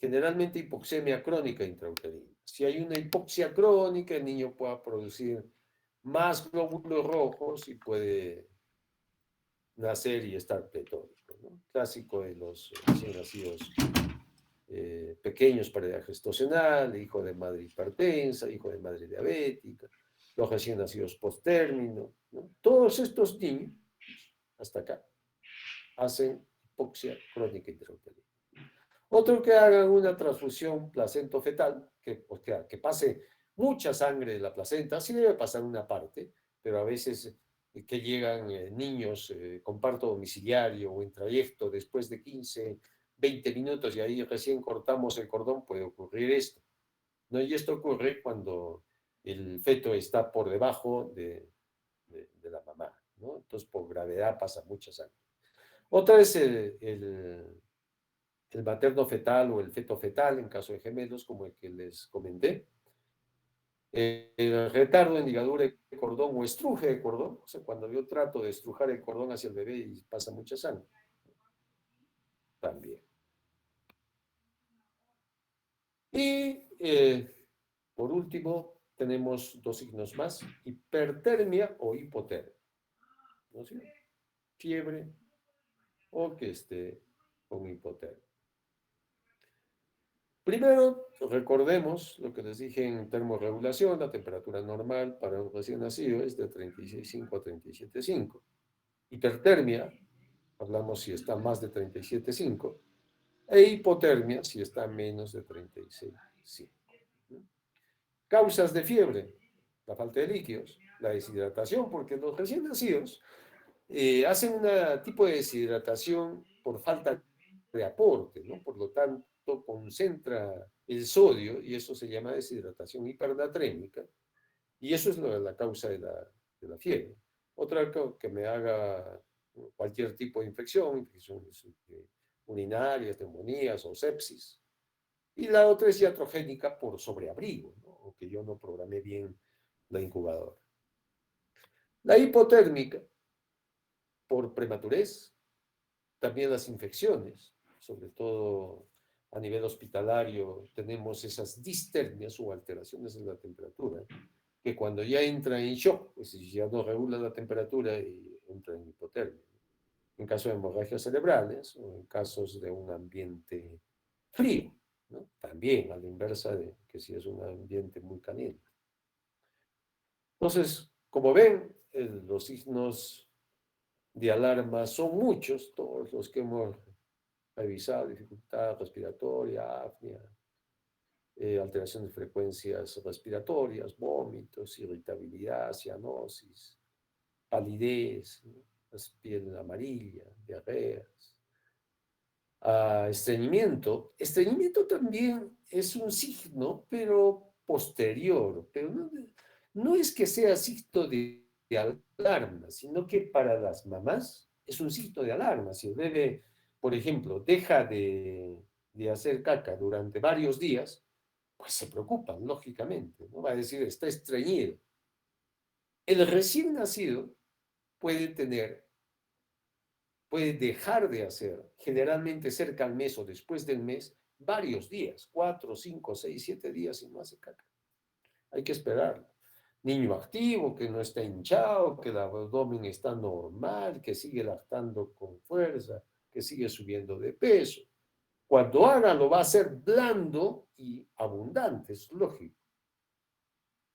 generalmente hipoxemia crónica intrauterina. Si hay una hipoxia crónica, el niño puede producir más glóbulos rojos y puede nacer y estar pletórico, ¿no? Clásico de los recién nacidos pequeños para edad gestacional, hijo de madre hipertensa, hijo de madre diabética, los recién nacidos post-término, ¿no? Todos estos niños, hasta acá, hacen hipoxia crónica intrauterina. Otro que hagan una transfusión placento-fetal, que pase mucha sangre de la placenta, sí debe pasar una parte, pero a veces que llegan niños con parto domiciliario o en trayecto después de 15, 20 minutos y ahí recién cortamos el cordón, puede ocurrir esto, ¿no? Y esto ocurre cuando el feto está por debajo de la mamá, ¿no? Entonces por gravedad pasa mucha sangre. Otra es el materno fetal o el feto fetal en caso de gemelos, como el que les comenté. El retardo en ligadura de cordón o estruje de cordón, o sea, cuando yo trato de estrujar el cordón hacia el bebé y pasa mucha sangre, también. Y por último, tenemos dos signos más, hipertermia o hipotermia, ¿no es cierto? Fiebre o que esté con hipotermia. Primero, recordemos lo que les dije en termorregulación, la temperatura normal para un recién nacido es de 36,5 a 37,5. Hipertermia, hablamos si está más de 37,5, e hipotermia si está menos de 36,5. Causas de fiebre, la falta de líquidos, la deshidratación, porque los recién nacidos hacen un tipo de deshidratación por falta de aporte, ¿no? Por lo tanto, concentra el sodio y eso se llama deshidratación hipernatrémica y eso es la causa de la fiebre. Otra que me haga cualquier tipo de infecciones urinarias, neumonías o sepsis. Y la otra es iatrogénica por sobreabrigo, ¿no? O que yo no programé bien la incubadora. La hipotérmica por prematurez, también las infecciones, sobre todo a nivel hospitalario, tenemos esas distermias o alteraciones en la temperatura, que cuando ya entra en shock, pues ya no regula la temperatura y entra en hipotermia. En caso de hemorragias cerebrales o en casos de un ambiente frío, ¿no? También a la inversa de que si es un ambiente muy caliente. Entonces, como ven, los signos de alarma son muchos, todos los que hemos revisado: dificultad respiratoria, apnea, alteración de frecuencias respiratorias, vómitos, irritabilidad, cianosis, palidez, ¿no? Piel amarilla, diarreas. Estreñimiento. Estreñimiento también es un signo, pero posterior, pero no es que sea signo de alarma, sino que para las mamás es un signo de alarma. Si el bebé, por ejemplo, deja de hacer caca durante varios días, pues se preocupan, lógicamente, ¿no? Va a decir, está estreñido. El recién nacido puede dejar de hacer, generalmente cerca al mes o después del mes, varios días, 4, 5, 6, 7 días y no hace caca. Hay que esperarlo. Niño activo, que no está hinchado, que el abdomen está normal, que sigue lactando con fuerza, que sigue subiendo de peso. Cuando haga, lo va a hacer blando y abundante, es lógico.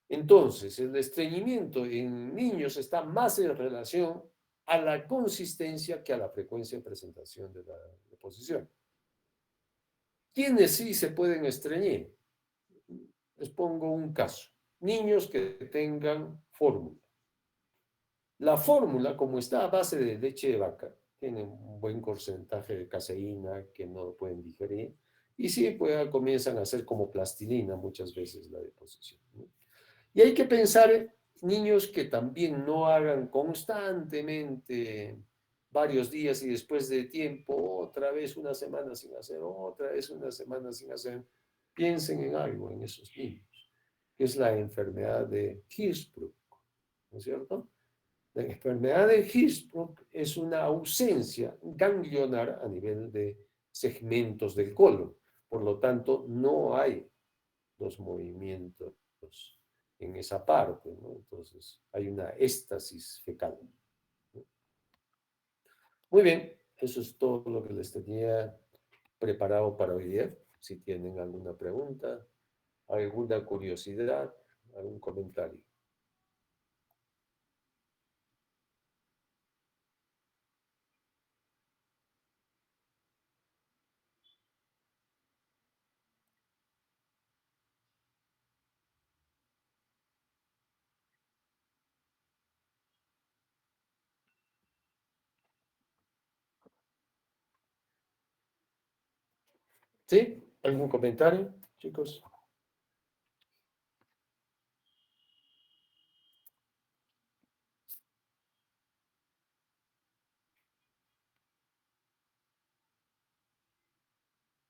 Entonces, el estreñimiento en niños está más en relación a la consistencia que a la frecuencia de presentación de la deposición. ¿Quiénes sí se pueden estreñir? Les pongo un caso. Niños que tengan fórmula. La fórmula, como está a base de leche de vaca, tiene un buen porcentaje de caseína que no lo pueden digerir, y sí, pues comienzan a hacer como plastilina muchas veces la deposición, ¿no? Y hay que pensar niños que también no hagan constantemente varios días y después de tiempo, otra vez una semana sin hacer, otra vez una semana sin hacer. Piensen en algo en esos niños, que es la enfermedad de Hirschsprung, ¿no es cierto? La enfermedad de Hirschsprung es una ausencia ganglionar a nivel de segmentos del colon. Por lo tanto, no hay los movimientos en esa parte, ¿no? Entonces, hay una éstasis fecal, ¿no? Muy bien, eso es todo lo que les tenía preparado para hoy día. Si tienen alguna pregunta, alguna curiosidad, algún comentario. ¿Sí? ¿Algún comentario, chicos?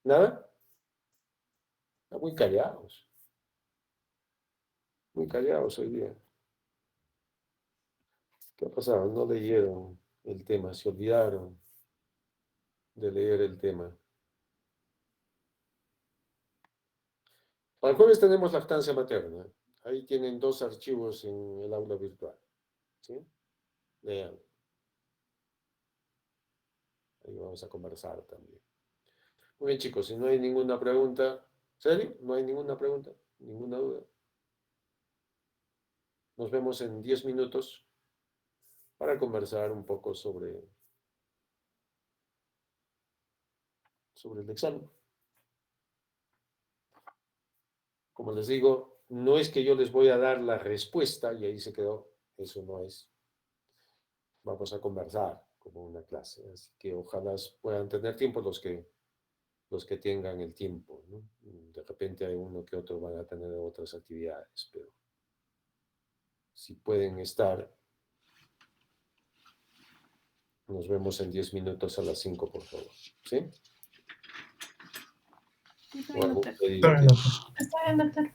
¿Nada? Están muy callados hoy día. ¿Qué ha pasado? No leyeron el tema, se olvidaron de leer el tema. Para el jueves tenemos lactancia materna. Ahí tienen 2 archivos en el aula virtual, ¿sí? Lean. Ahí vamos a conversar también. Muy bien, chicos, si no hay ninguna pregunta, ¿serio? ¿No hay ninguna pregunta? ¿Ninguna duda? Nos vemos en 10 minutos para conversar un poco sobre el examen. Como les digo, no es que yo les voy a dar la respuesta y ahí se quedó. Eso no es. Vamos a conversar como una clase. Así que ojalá puedan tener tiempo los que tengan el tiempo, ¿no? De repente hay uno que otro van a tener otras actividades, pero si pueden estar, nos vemos en 10 minutos a las 5, por favor. ¿Sí? Está O bien, algún doctor. pedido. Está bien, doctor.